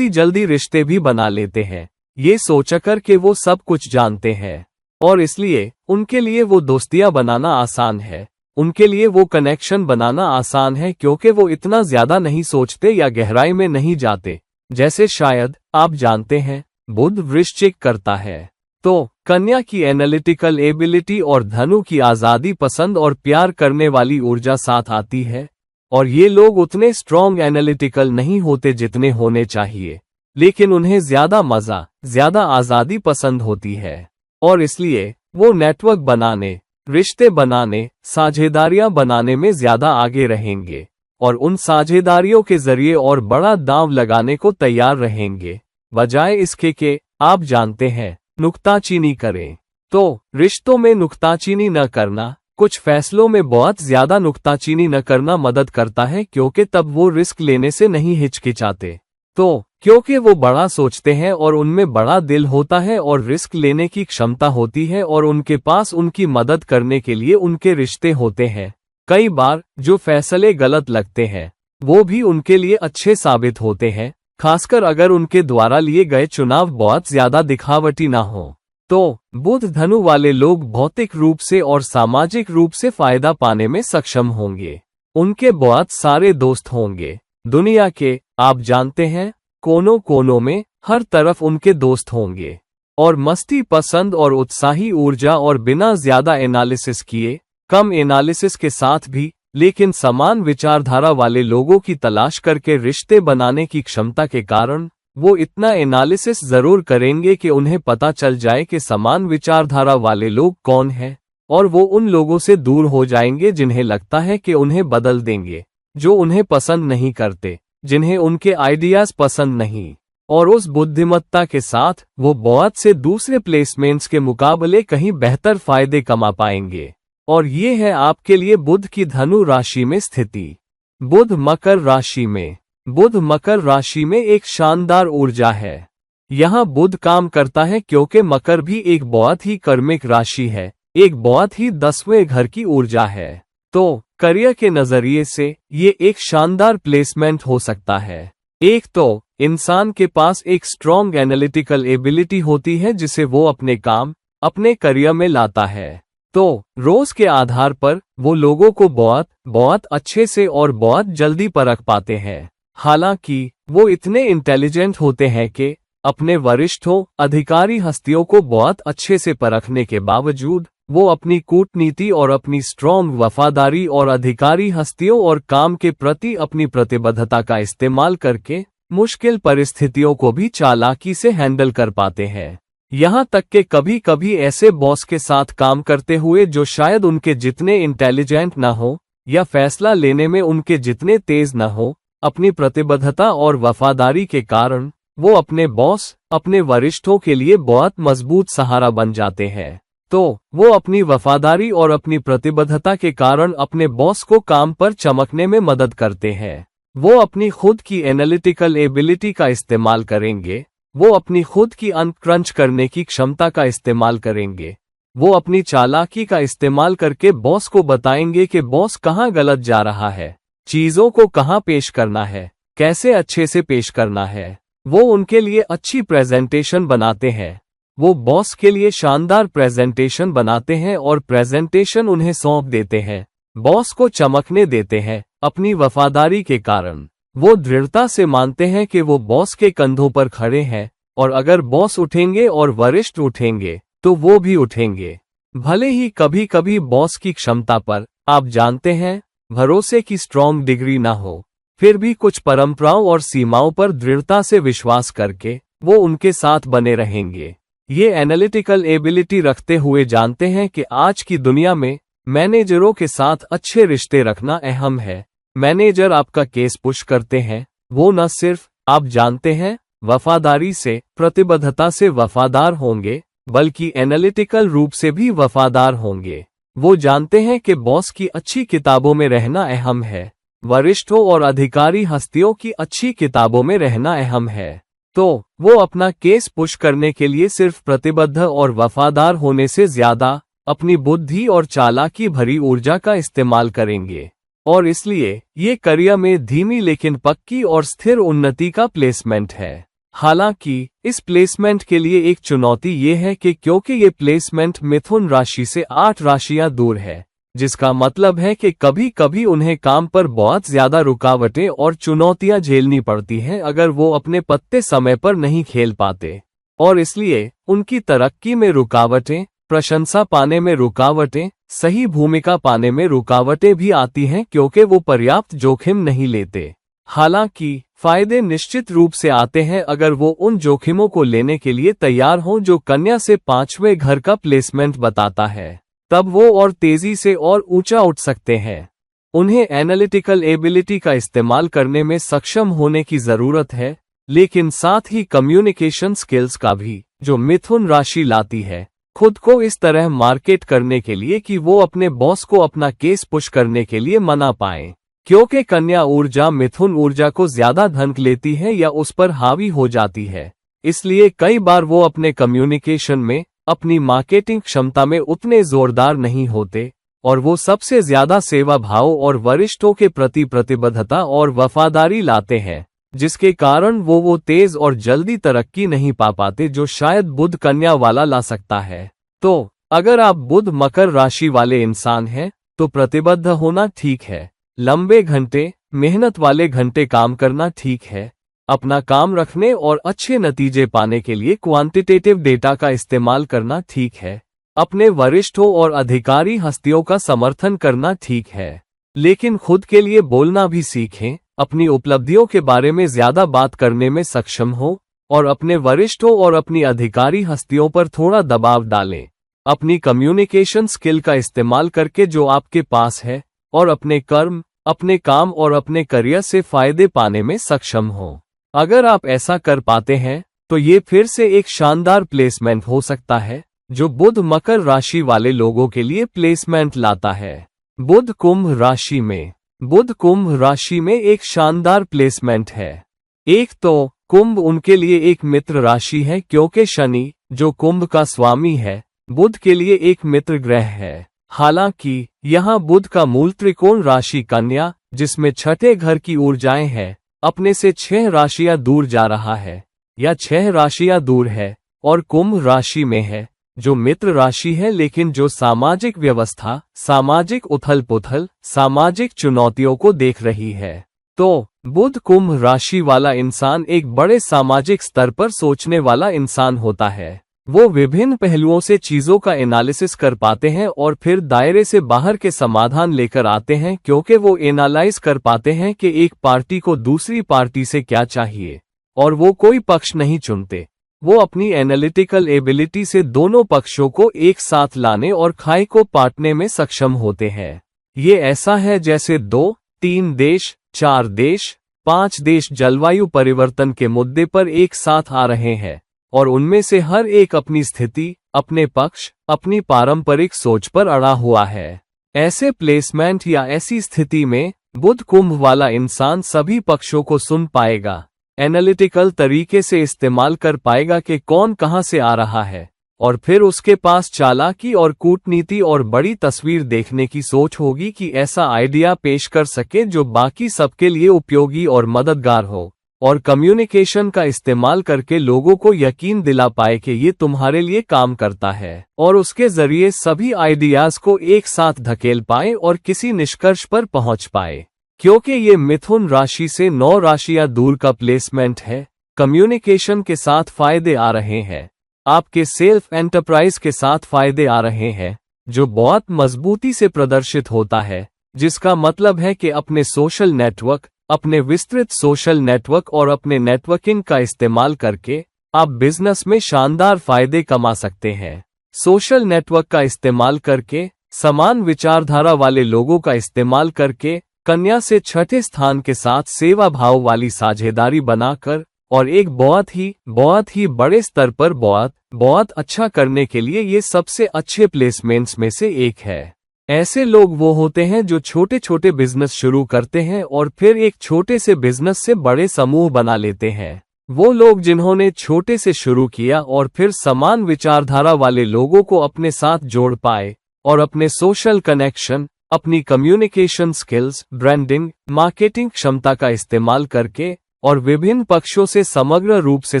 जल्दी रिश्ते भी बना लेते हैं, ये सोचकर कि वो सब कुछ जानते हैं। और इसलिए उनके लिए वो दोस्तियां बनाना आसान है, उनके लिए वो कनेक्शन बनाना आसान है, क्योंकि वो इतना ज्यादा नहीं सोचते या गहराई में नहीं जाते। जैसे शायद आप जानते हैं, बुध वृश्चिक करता है, तो कन्या की एनालिटिकल एबिलिटी और धनु की आजादी पसंद और प्यार करने वाली ऊर्जा साथ आती है। और ये लोग उतने स्ट्रॉन्ग एनालिटिकल नहीं होते जितने होने चाहिए, लेकिन उन्हें ज्यादा मजा, ज्यादा आजादी पसंद होती है। और इसलिए वो नेटवर्क बनाने, रिश्ते बनाने, साझेदारियां बनाने में ज्यादा आगे रहेंगे और उन साझेदारियों के जरिए और बड़ा दांव लगाने को तैयार रहेंगे, बजाय इसके कि आप जानते हैं, नुक्ताचीनी करें। तो रिश्तों में नुक्ताचीनी न करना, कुछ फैसलों में बहुत ज्यादा नुक्ताचीनी न करना मदद करता है, क्योंकि तब वो रिस्क लेने से नहीं हिचकिचाते। तो क्योंकि वो बड़ा सोचते हैं और उनमें बड़ा दिल होता है और रिस्क लेने की क्षमता होती है और उनके पास उनकी मदद करने के लिए उनके रिश्ते होते हैं। कई बार जो फैसले गलत लगते हैं वो भी उनके लिए अच्छे साबित होते हैं, खासकर अगर उनके द्वारा लिए गए चुनाव बहुत ज्यादा दिखावटी ना हो। तो बुध धनु वाले लोग भौतिक रूप से और सामाजिक रूप से फायदा पाने में सक्षम होंगे। उनके बहुत सारे दोस्त होंगे, दुनिया के, आप जानते हैं, कोनों कोनों में, हर तरफ उनके दोस्त होंगे। और मस्ती पसंद और उत्साही ऊर्जा और बिना ज्यादा एनालिसिस किए, कम एनालिसिस के साथ भी, लेकिन समान विचारधारा वाले लोगों की तलाश करके रिश्ते बनाने की क्षमता के कारण वो इतना एनालिसिस जरूर करेंगे कि उन्हें पता चल जाए कि समान विचारधारा वाले लोग कौन हैं, और वो उन लोगों से दूर हो जाएंगे जिन्हें लगता है कि उन्हें बदल देंगे, जो उन्हें पसंद नहीं करते, जिन्हें उनके आइडियाज पसंद नहीं। और उस बुद्धिमत्ता के साथ वो बहुत से दूसरे प्लेसमेंट्स के मुकाबले कहीं बेहतर फायदे कमा पाएंगे। और ये है आपके लिए बुध की धनु राशि में स्थिति। बुध मकर राशि में, बुध मकर राशि में एक शानदार ऊर्जा है। यहाँ बुध काम करता है क्योंकि मकर भी एक बहुत ही कर्मिक राशि है, एक बहुत ही 10वें घर की ऊर्जा है। तो करियर के नजरिए से ये एक शानदार प्लेसमेंट हो सकता है। एक तो इंसान के पास एक स्ट्रॉन्ग एनालिटिकल एबिलिटी होती है जिसे वो अपने काम, अपने करियर में लाता है। तो रोज के आधार पर वो लोगों को बहुत अच्छे से और बहुत जल्दी परख पाते हैं। हालांकि वो इतने इंटेलिजेंट होते हैं कि अपने वरिष्ठों, अधिकारी हस्तियों को बहुत अच्छे से परखने के बावजूद वो अपनी कूटनीति और अपनी स्ट्रॉन्ग वफादारी और अधिकारी हस्तियों और काम के प्रति अपनी प्रतिबद्धता का इस्तेमाल करके मुश्किल परिस्थितियों को भी चालाकी से हैंडल कर पाते हैं। यहाँ तक कि कभी कभी ऐसे बॉस के साथ काम करते हुए जो शायद उनके जितने इंटेलिजेंट न हो या फैसला लेने में उनके जितने तेज न हो, अपनी प्रतिबद्धता और वफादारी के कारण वो अपने बॉस, अपने वरिष्ठों के लिए बहुत मजबूत सहारा बन जाते हैं। तो वो अपनी वफादारी और अपनी प्रतिबद्धता के कारण अपने बॉस को काम पर चमकने में मदद करते हैं। वो अपनी खुद की एनालिटिकल एबिलिटी का इस्तेमाल करेंगे, वो अपनी खुद की अनक्रंच करने की क्षमता का इस्तेमाल करेंगे, वो अपनी चालाकी का इस्तेमाल करके बॉस को बताएंगे कि बॉस कहाँ गलत जा रहा है, चीजों को कहाँ पेश करना है, कैसे अच्छे से पेश करना है। वो उनके लिए अच्छी प्रेजेंटेशन बनाते हैं, वो बॉस के लिए शानदार प्रेजेंटेशन बनाते हैं और प्रेजेंटेशन उन्हें सौंप देते हैं, बॉस को चमकने देते हैं। अपनी वफादारी के कारण वो दृढ़ता से मानते हैं कि वो बॉस के कंधों पर खड़े हैं और अगर बॉस उठेंगे और वरिष्ठ उठेंगे तो वो भी उठेंगे। भले ही कभी कभी बॉस की क्षमता पर, आप जानते हैं, भरोसे की स्ट्रॉन्ग डिग्री ना हो, फिर भी कुछ परंपराओं और सीमाओं पर दृढ़ता से विश्वास करके वो उनके साथ बने रहेंगे। ये एनालिटिकल एबिलिटी रखते हुए जानते हैं कि आज की दुनिया में मैनेजरों के साथ अच्छे रिश्ते रखना अहम है। मैनेजर आपका केस पुश करते हैं, वो न सिर्फ, आप जानते हैं, वफादारी से, प्रतिबद्धता से वफादार होंगे, बल्कि एनालिटिकल रूप से भी वफादार होंगे। वो जानते हैं कि बॉस की अच्छी किताबों में रहना अहम है, वरिष्ठों और अधिकारी हस्तियों की अच्छी किताबों में रहना अहम है। तो वो अपना केस पुश करने के लिए सिर्फ प्रतिबद्ध और वफादार होने से ज्यादा अपनी बुद्धि और चालाकी भरी ऊर्जा का इस्तेमाल करेंगे। और इसलिए ये करियर में धीमी लेकिन पक्की और स्थिर उन्नति का प्लेसमेंट है। हालांकि इस प्लेसमेंट के लिए एक चुनौती ये है कि क्योंकि ये प्लेसमेंट मिथुन राशि से 8 राशियां दूर है, जिसका मतलब है कि कभी कभी उन्हें काम पर बहुत ज्यादा रुकावटें और चुनौतियां झेलनी पड़ती हैं अगर वो अपने पत्ते समय पर नहीं खेल पाते। और इसलिए उनकी तरक्की में रुकावटें, प्रशंसा पाने में रुकावटें, सही भूमिका पाने में रुकावटें भी आती हैं क्योंकि वो पर्याप्त जोखिम नहीं लेते। हालांकि फायदे निश्चित रूप से आते हैं अगर वो उन जोखिमों को लेने के लिए तैयार हों जो कन्या से 5वें घर का प्लेसमेंट बताता है। तब वो और तेजी से और ऊंचा उठ सकते हैं। उन्हें एनालिटिकल एबिलिटी का इस्तेमाल करने में सक्षम होने की जरूरत है, लेकिन साथ ही कम्युनिकेशन स्किल्स का भी, जो मिथुन राशि लाती है, खुद को इस तरह मार्केट करने के लिए कि वो अपने बॉस को अपना केस पुश करने के लिए मना पाएं। क्योंकि कन्या ऊर्जा मिथुन ऊर्जा को ज्यादा धनक लेती है या उस पर हावी हो जाती है, इसलिए कई बार वो अपने कम्युनिकेशन में, अपनी मार्केटिंग क्षमता में उतने जोरदार नहीं होते और वो सबसे ज्यादा सेवा भाव और वरिष्ठों के प्रति प्रतिबद्धता और वफादारी लाते हैं, जिसके कारण वो तेज और जल्दी तरक्की नहीं पा पाते जो शायद बुध कन्या वाला ला सकता है। तो अगर आप बुध मकर राशि वाले इंसान हैं तो प्रतिबद्ध होना ठीक है, लंबे घंटे, मेहनत वाले घंटे काम करना ठीक है, अपना काम रखने और अच्छे नतीजे पाने के लिए क्वांटिटेटिव डेटा का इस्तेमाल करना ठीक है, अपने वरिष्ठों और अधिकारी हस्तियों का समर्थन करना ठीक है, लेकिन खुद के लिए बोलना भी सीखें, अपनी उपलब्धियों के बारे में ज्यादा बात करने में सक्षम हो और अपने वरिष्ठों और अपनी अधिकारी हस्तियों पर थोड़ा दबाव डालें, अपनी कम्युनिकेशन स्किल का इस्तेमाल करके जो आपके पास है, और अपने कर्म, अपने काम और अपने करियर से फायदे पाने में सक्षम हो। अगर आप ऐसा कर पाते हैं तो ये फिर से एक शानदार प्लेसमेंट हो सकता है जो बुध मकर राशि वाले लोगों के लिए प्लेसमेंट लाता है। बुध कुंभ राशि में, बुध कुंभ राशि में एक शानदार प्लेसमेंट है। एक तो कुंभ उनके लिए एक मित्र राशि है क्योंकि शनि, जो कुंभ का स्वामी है, बुध के लिए एक मित्र ग्रह है। हालांकि यहाँ बुध का मूल त्रिकोण राशि कन्या, जिसमें छठे घर की ऊर्जाएं हैं, अपने से 6 राशियां दूर जा रहा है या 6 राशियां दूर है और कुंभ राशि में है, जो मित्र राशि है लेकिन जो सामाजिक व्यवस्था, सामाजिक उथल पुथल, सामाजिक चुनौतियों को देख रही है। तो बुध कुंभ राशि वाला इंसान एक बड़े सामाजिक स्तर पर सोचने वाला इंसान होता है। वो विभिन्न पहलुओं से चीजों का एनालिसिस कर पाते हैं और फिर दायरे से बाहर के समाधान लेकर आते हैं क्योंकि वो एनालाइज कर पाते हैं कि एक पार्टी को दूसरी पार्टी से क्या चाहिए और वो कोई पक्ष नहीं चुनते। वो अपनी एनालिटिकल एबिलिटी से दोनों पक्षों को एक साथ लाने और खाई को पाटने में सक्षम होते हैं। ये ऐसा है जैसे 2, 3 देश, 4 देश, 5 देश जलवायु परिवर्तन के मुद्दे पर एक साथ आ रहे हैं और उनमें से हर एक अपनी स्थिति, अपने पक्ष, अपनी पारंपरिक सोच पर अड़ा हुआ है। ऐसे प्लेसमेंट या ऐसी स्थिति में बुध कुंभ वाला इंसान सभी पक्षों को सुन पाएगा, एनालिटिकल तरीके से इस्तेमाल कर पाएगा कि कौन कहां से आ रहा है और फिर उसके पास चालाकी और कूटनीति और बड़ी तस्वीर देखने की सोच होगी कि ऐसा आइडिया पेश कर सके जो बाकी सबके लिए उपयोगी और मददगार हो, और कम्युनिकेशन का इस्तेमाल करके लोगों को यकीन दिला पाए कि ये तुम्हारे लिए काम करता है और उसके जरिए सभी आइडियाज को एक साथ धकेल पाए और किसी निष्कर्ष पर पहुंच पाए। क्योंकि ये मिथुन राशि से 9 राशियां दूर का प्लेसमेंट है, कम्युनिकेशन के साथ फायदे आ रहे हैं, आपके सेल्फ एंटरप्राइज के साथ फायदे आ रहे हैं जो बहुत मजबूती से प्रदर्शित होता है, जिसका मतलब है कि अपने सोशल नेटवर्क, अपने विस्तृत सोशल नेटवर्क और अपने नेटवर्किंग का इस्तेमाल करके आप बिजनेस में शानदार फायदे कमा सकते हैं। सोशल नेटवर्क का इस्तेमाल करके, समान विचारधारा वाले लोगों का इस्तेमाल करके, कन्या से छठे स्थान के साथ सेवा भाव वाली साझेदारी बनाकर और एक बहुत ही बड़े स्तर पर बहुत अच्छा करने के लिए ये सबसे अच्छे प्लेसमेंट्स में से एक है। ऐसे लोग वो होते हैं जो छोटे छोटे बिजनेस शुरू करते हैं और फिर एक छोटे से बिजनेस से बड़े समूह बना लेते हैं। वो लोग जिन्होंने छोटे से शुरू किया और फिर समान विचारधारा वाले लोगों को अपने साथ जोड़ पाए और अपने सोशल कनेक्शन, अपनी कम्युनिकेशन स्किल्स, ब्रांडिंग, मार्केटिंग क्षमता का इस्तेमाल करके और विभिन्न पक्षों से समग्र रूप से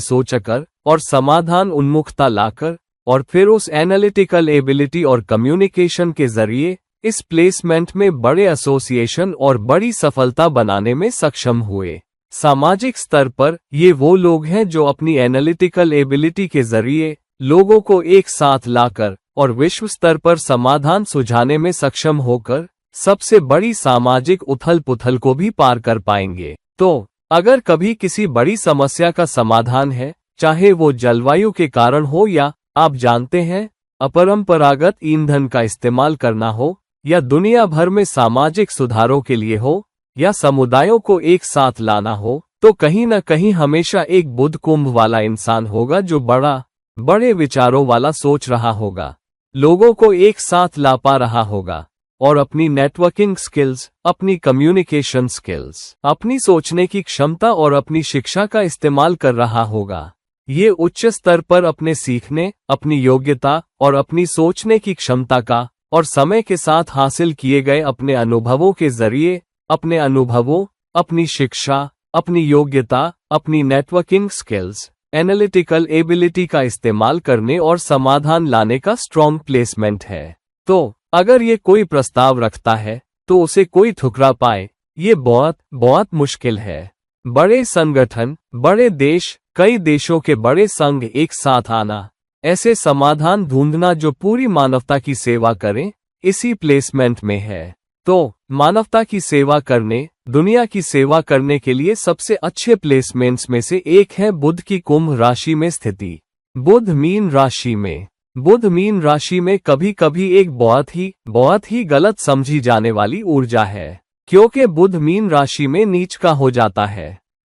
सोचकर और समाधान उन्मुखता लाकर और फिर उस एनालिटिकल एबिलिटी और कम्युनिकेशन के जरिए इस प्लेसमेंट में बड़े एसोसिएशन और बड़ी सफलता बनाने में सक्षम हुए। सामाजिक स्तर पर ये वो लोग हैं जो अपनी एनालिटिकल एबिलिटी के जरिए लोगों को एक साथ लाकर और विश्व स्तर पर समाधान सुझाने में सक्षम होकर सबसे बड़ी सामाजिक उथल पुथल को भी पार कर पाएंगे। तो अगर कभी किसी बड़ी समस्या का समाधान है, चाहे वो जलवायु के कारण हो या आप जानते हैं अपरंपरागत ईंधन का इस्तेमाल करना हो, या दुनिया भर में सामाजिक सुधारों के लिए हो, या समुदायों को एक साथ लाना हो, तो कहीं न कहीं हमेशा एक बुद्ध कुंभ वाला इंसान होगा जो बड़े विचारों वाला सोच रहा होगा, लोगों को एक साथ ला पा रहा होगा और अपनी नेटवर्किंग स्किल्स, अपनी कम्युनिकेशन स्किल्स, अपनी सोचने की क्षमता और अपनी शिक्षा का इस्तेमाल कर रहा होगा। ये उच्च स्तर पर अपने सीखने, अपनी योग्यता और अपनी सोचने की क्षमता का और समय के साथ हासिल किए गए अपने अनुभवों के जरिए अपने अनुभवों, अपनी शिक्षा, अपनी योग्यता, अपनी नेटवर्किंग स्किल्स, एनालिटिकल एबिलिटी का इस्तेमाल करने और समाधान लाने का स्ट्रॉन्ग प्लेसमेंट है। तो अगर ये कोई प्रस्ताव रखता है तो उसे कोई ठुकरा पाए, ये बहुत मुश्किल है। बड़े संगठन, बड़े देश, कई देशों के बड़े संघ एक साथ आना, ऐसे समाधान ढूंढना जो पूरी मानवता की सेवा करें, इसी प्लेसमेंट में है। तो मानवता की सेवा करने, दुनिया की सेवा करने के लिए सबसे अच्छे प्लेसमेंट्स में से एक है बुध की कुंभ राशि में स्थिति। बुध मीन राशि में। बुध मीन राशि में कभी कभी एक बहुत ही गलत समझी जाने वाली ऊर्जा है, क्योंकि बुध मीन राशि में नीच का हो जाता है।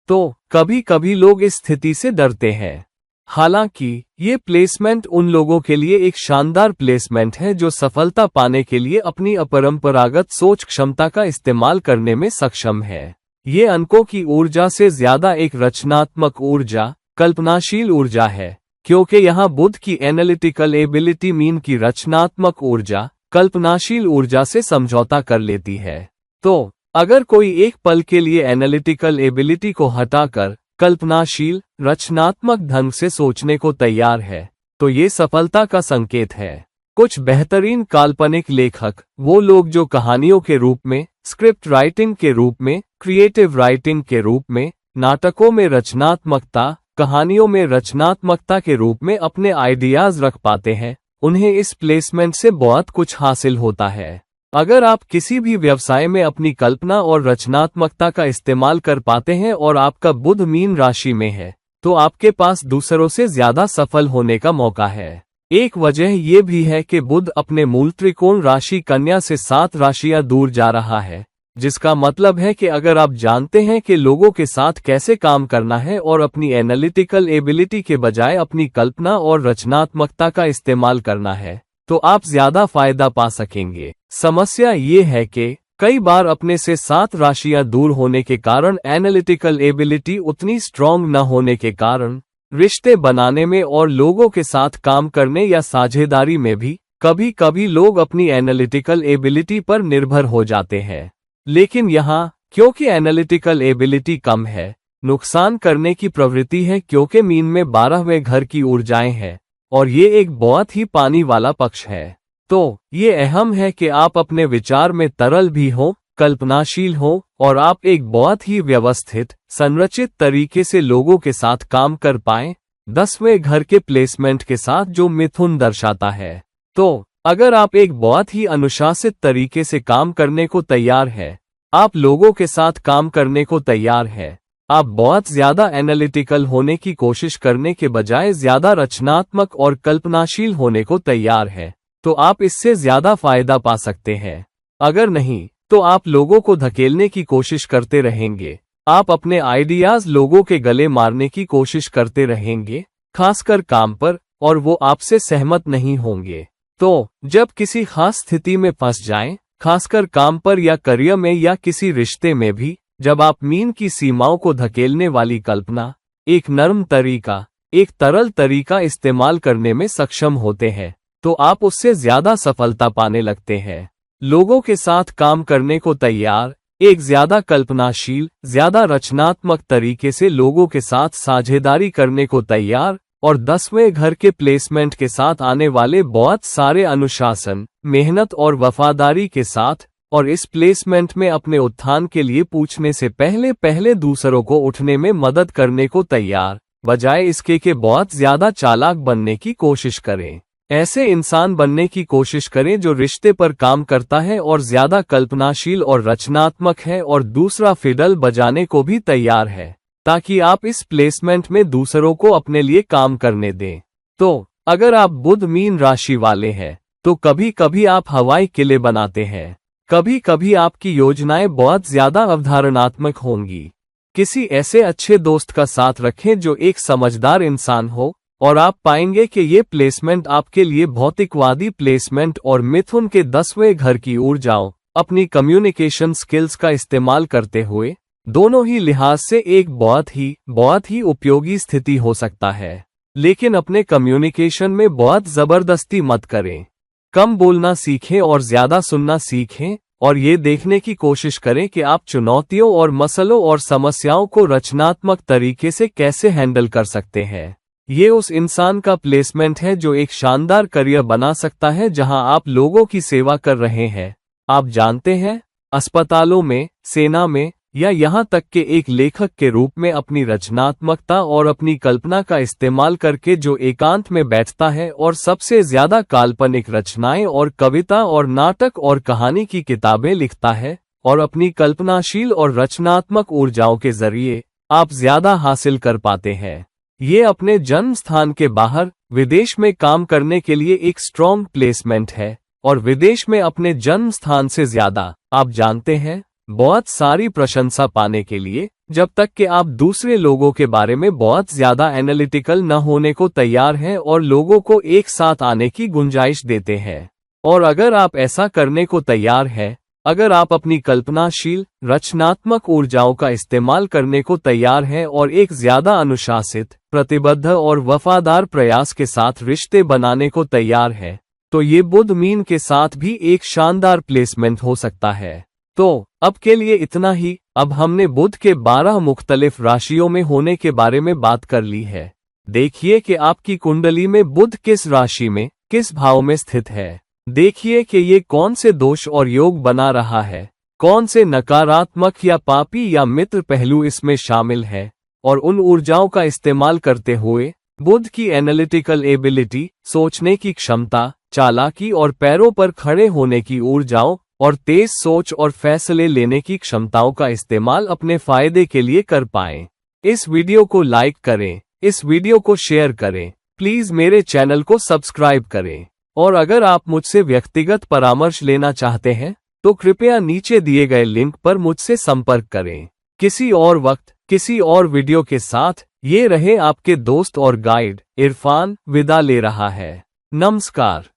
तो कभी कभी लोग इस स्थिति से डरते हैं। हालांकि ये प्लेसमेंट उन लोगों के लिए एक शानदार प्लेसमेंट है जो सफलता पाने के लिए अपनी अपरंपरागत सोच क्षमता का इस्तेमाल करने में सक्षम है। ये अंकों की ऊर्जा से ज्यादा एक रचनात्मक ऊर्जा, कल्पनाशील ऊर्जा है, क्योंकि यहाँ बुध की एनालिटिकल एबिलिटी मीन की रचनात्मक ऊर्जा, कल्पनाशील ऊर्जा से समझौता कर लेती है। तो अगर कोई एक पल के लिए एनालिटिकल एबिलिटी को हटाकर कल्पनाशील, रचनात्मक ढंग से सोचने को तैयार है, तो ये सफलता का संकेत है। कुछ बेहतरीन काल्पनिक लेखक, वो लोग जो कहानियों के रूप में, स्क्रिप्ट राइटिंग के रूप में, क्रिएटिव राइटिंग के रूप में, नाटकों में रचनात्मकता, कहानियों में रचनात्मकता के रूप में अपने आइडियाज रख पाते हैं, उन्हें इस प्लेसमेंट से बहुत कुछ हासिल होता है। अगर आप किसी भी व्यवसाय में अपनी कल्पना और रचनात्मकता का इस्तेमाल कर पाते हैं और आपका बुध मीन राशि में है, तो आपके पास दूसरों से ज्यादा सफल होने का मौका है। एक वजह यह भी है कि बुध अपने मूल त्रिकोण राशि कन्या से 7 राशियां दूर जा रहा है, जिसका मतलब है कि अगर आप जानते हैं कि लोगों के साथ कैसे काम करना है और अपनी एनालिटिकल एबिलिटी के बजाय अपनी कल्पना और रचनात्मकता का इस्तेमाल करना है, तो आप ज्यादा फायदा पा सकेंगे। समस्या ये है कि कई बार अपने से 7 राशियां दूर होने के कारण, एनालिटिकल एबिलिटी उतनी स्ट्रॉन्ग न होने के कारण, रिश्ते बनाने में और लोगों के साथ काम करने या साझेदारी में भी कभी कभी लोग अपनी एनालिटिकल एबिलिटी पर निर्भर हो जाते हैं। लेकिन यहाँ, क्योंकि एनालिटिकल एबिलिटी कम है, नुकसान करने की प्रवृत्ति है, क्योंकि मीन में 12वें घर की ऊर्जाएं हैं और ये एक बहुत ही पानी वाला पक्ष है। तो ये अहम है कि आप अपने विचार में तरल भी हो, कल्पनाशील हो और आप एक बहुत ही व्यवस्थित, संरचित तरीके से लोगों के साथ काम कर पाएं, 10वें घर के प्लेसमेंट के साथ जो मिथुन दर्शाता है। तो अगर आप एक बहुत ही अनुशासित तरीके से काम करने को तैयार है, आप लोगों के साथ काम करने को तैयार है, आप बहुत ज्यादा एनालिटिकल होने की कोशिश करने के बजाय ज्यादा रचनात्मक और कल्पनाशील होने को तैयार है, तो आप इससे ज्यादा फायदा पा सकते हैं। अगर नहीं, तो आप लोगों को धकेलने की कोशिश करते रहेंगे, आप अपने आइडियाज लोगों के गले मारने की कोशिश करते रहेंगे, खासकर काम पर, और वो आपसे सहमत नहीं होंगे। तो जब किसी खास स्थिति में फंस जाएं, खासकर काम पर या करियर में या किसी रिश्ते में भी, जब आप मीन की सीमाओं को धकेलने वाली कल्पना, एक नरम तरीका, एक तरल तरीका इस्तेमाल करने में सक्षम होते हैं तो आप उससे ज्यादा सफलता पाने लगते हैं। लोगों के साथ काम करने को तैयार, एक ज्यादा कल्पनाशील, ज्यादा रचनात्मक तरीके से लोगों के साथ साझेदारी करने को तैयार और 10वें घर के प्लेसमेंट के साथ आने वाले बहुत सारे अनुशासन, मेहनत और वफादारी के साथ, और इस प्लेसमेंट में अपने उत्थान के लिए पूछने से पहले पहले दूसरों को उठने में मदद करने को तैयार, बजाय इसके कि बहुत ज्यादा चालाक बनने की कोशिश करें। ऐसे इंसान बनने की कोशिश करें जो रिश्ते पर काम करता है और ज्यादा कल्पनाशील और रचनात्मक है और दूसरा फिडल बजाने को भी तैयार है, ताकि आप इस प्लेसमेंट में दूसरों को अपने लिए काम करने दें। तो अगर आप बुध मीन राशि वाले हैं तो कभी कभी आप हवाई किले बनाते हैं, कभी कभी आपकी योजनाएं बहुत ज्यादा अवधारणात्मक होंगी। किसी ऐसे अच्छे दोस्त का साथ रखें जो एक समझदार इंसान हो और आप पाएंगे कि ये प्लेसमेंट आपके लिए भौतिकवादी प्लेसमेंट और मिथुन के 10वें घर की ऊर्जाओं, अपनी कम्युनिकेशन स्किल्स का इस्तेमाल करते हुए दोनों ही लिहाज से एक बहुत ही उपयोगी स्थिति हो सकता है। लेकिन अपने कम्युनिकेशन में बहुत जबरदस्ती मत करें। कम बोलना सीखें और ज्यादा सुनना सीखें और ये देखने की कोशिश करें कि आप चुनौतियों और मसलों और समस्याओं को रचनात्मक तरीके से कैसे हैंडल कर सकते हैं। ये उस इंसान का प्लेसमेंट है जो एक शानदार करियर बना सकता है जहां आप लोगों की सेवा कर रहे हैं। आप जानते हैं, अस्पतालों में, सेना में या यहां तक कि एक लेखक के रूप में अपनी रचनात्मकता और अपनी कल्पना का इस्तेमाल करके जो एकांत में बैठता है और सबसे ज्यादा काल्पनिक रचनाएं और कविता और नाटक और कहानी की किताबें लिखता है और अपनी कल्पनाशील और रचनात्मक ऊर्जाओं के जरिए आप ज्यादा हासिल कर पाते हैं। ये अपने जन्म स्थान के बाहर विदेश में काम करने के लिए एक स्ट्रॉन्ग प्लेसमेंट है और विदेश में अपने जन्म स्थान से ज्यादा, आप जानते हैं, बहुत सारी प्रशंसा पाने के लिए, जब तक कि आप दूसरे लोगों के बारे में बहुत ज्यादा एनालिटिकल न होने को तैयार हैं और लोगों को एक साथ आने की गुंजाइश देते हैं। और अगर आप ऐसा करने को तैयार हैं, अगर आप अपनी कल्पनाशील, रचनात्मक ऊर्जाओं का इस्तेमाल करने को तैयार हैं और एक ज्यादा अनुशासित, प्रतिबद्ध और वफादार प्रयास के साथ रिश्ते बनाने को तैयार हैं, तो ये बुध मीन के साथ भी एक शानदार प्लेसमेंट हो सकता है। तो अब के लिए इतना ही। अब हमने बुध के 12 मुख्तलिफ राशियों में होने के बारे में बात कर ली है। देखिए कि आपकी कुंडली में बुध किस राशि में, किस भाव में स्थित है। देखिए कि ये कौन से दोष और योग बना रहा है, कौन से नकारात्मक या पापी या मित्र पहलू इसमें शामिल है, और उन ऊर्जाओं का इस्तेमाल करते हुए बुध की एनालिटिकल एबिलिटी, सोचने की क्षमता, चालाकी और पैरों पर खड़े होने की ऊर्जाओं और तेज सोच और फैसले लेने की क्षमताओं का इस्तेमाल अपने फायदे के लिए कर पाएं। इस वीडियो को लाइक करें, इस वीडियो को शेयर करें, प्लीज मेरे चैनल को सब्सक्राइब करें, और अगर आप मुझसे व्यक्तिगत परामर्श लेना चाहते हैं तो कृपया नीचे दिए गए लिंक पर मुझसे संपर्क करें। किसी और वक्त, किसी और वीडियो के साथ ये रहे आपके दोस्त और गाइड इरफान, विदा ले रहा है। नमस्कार।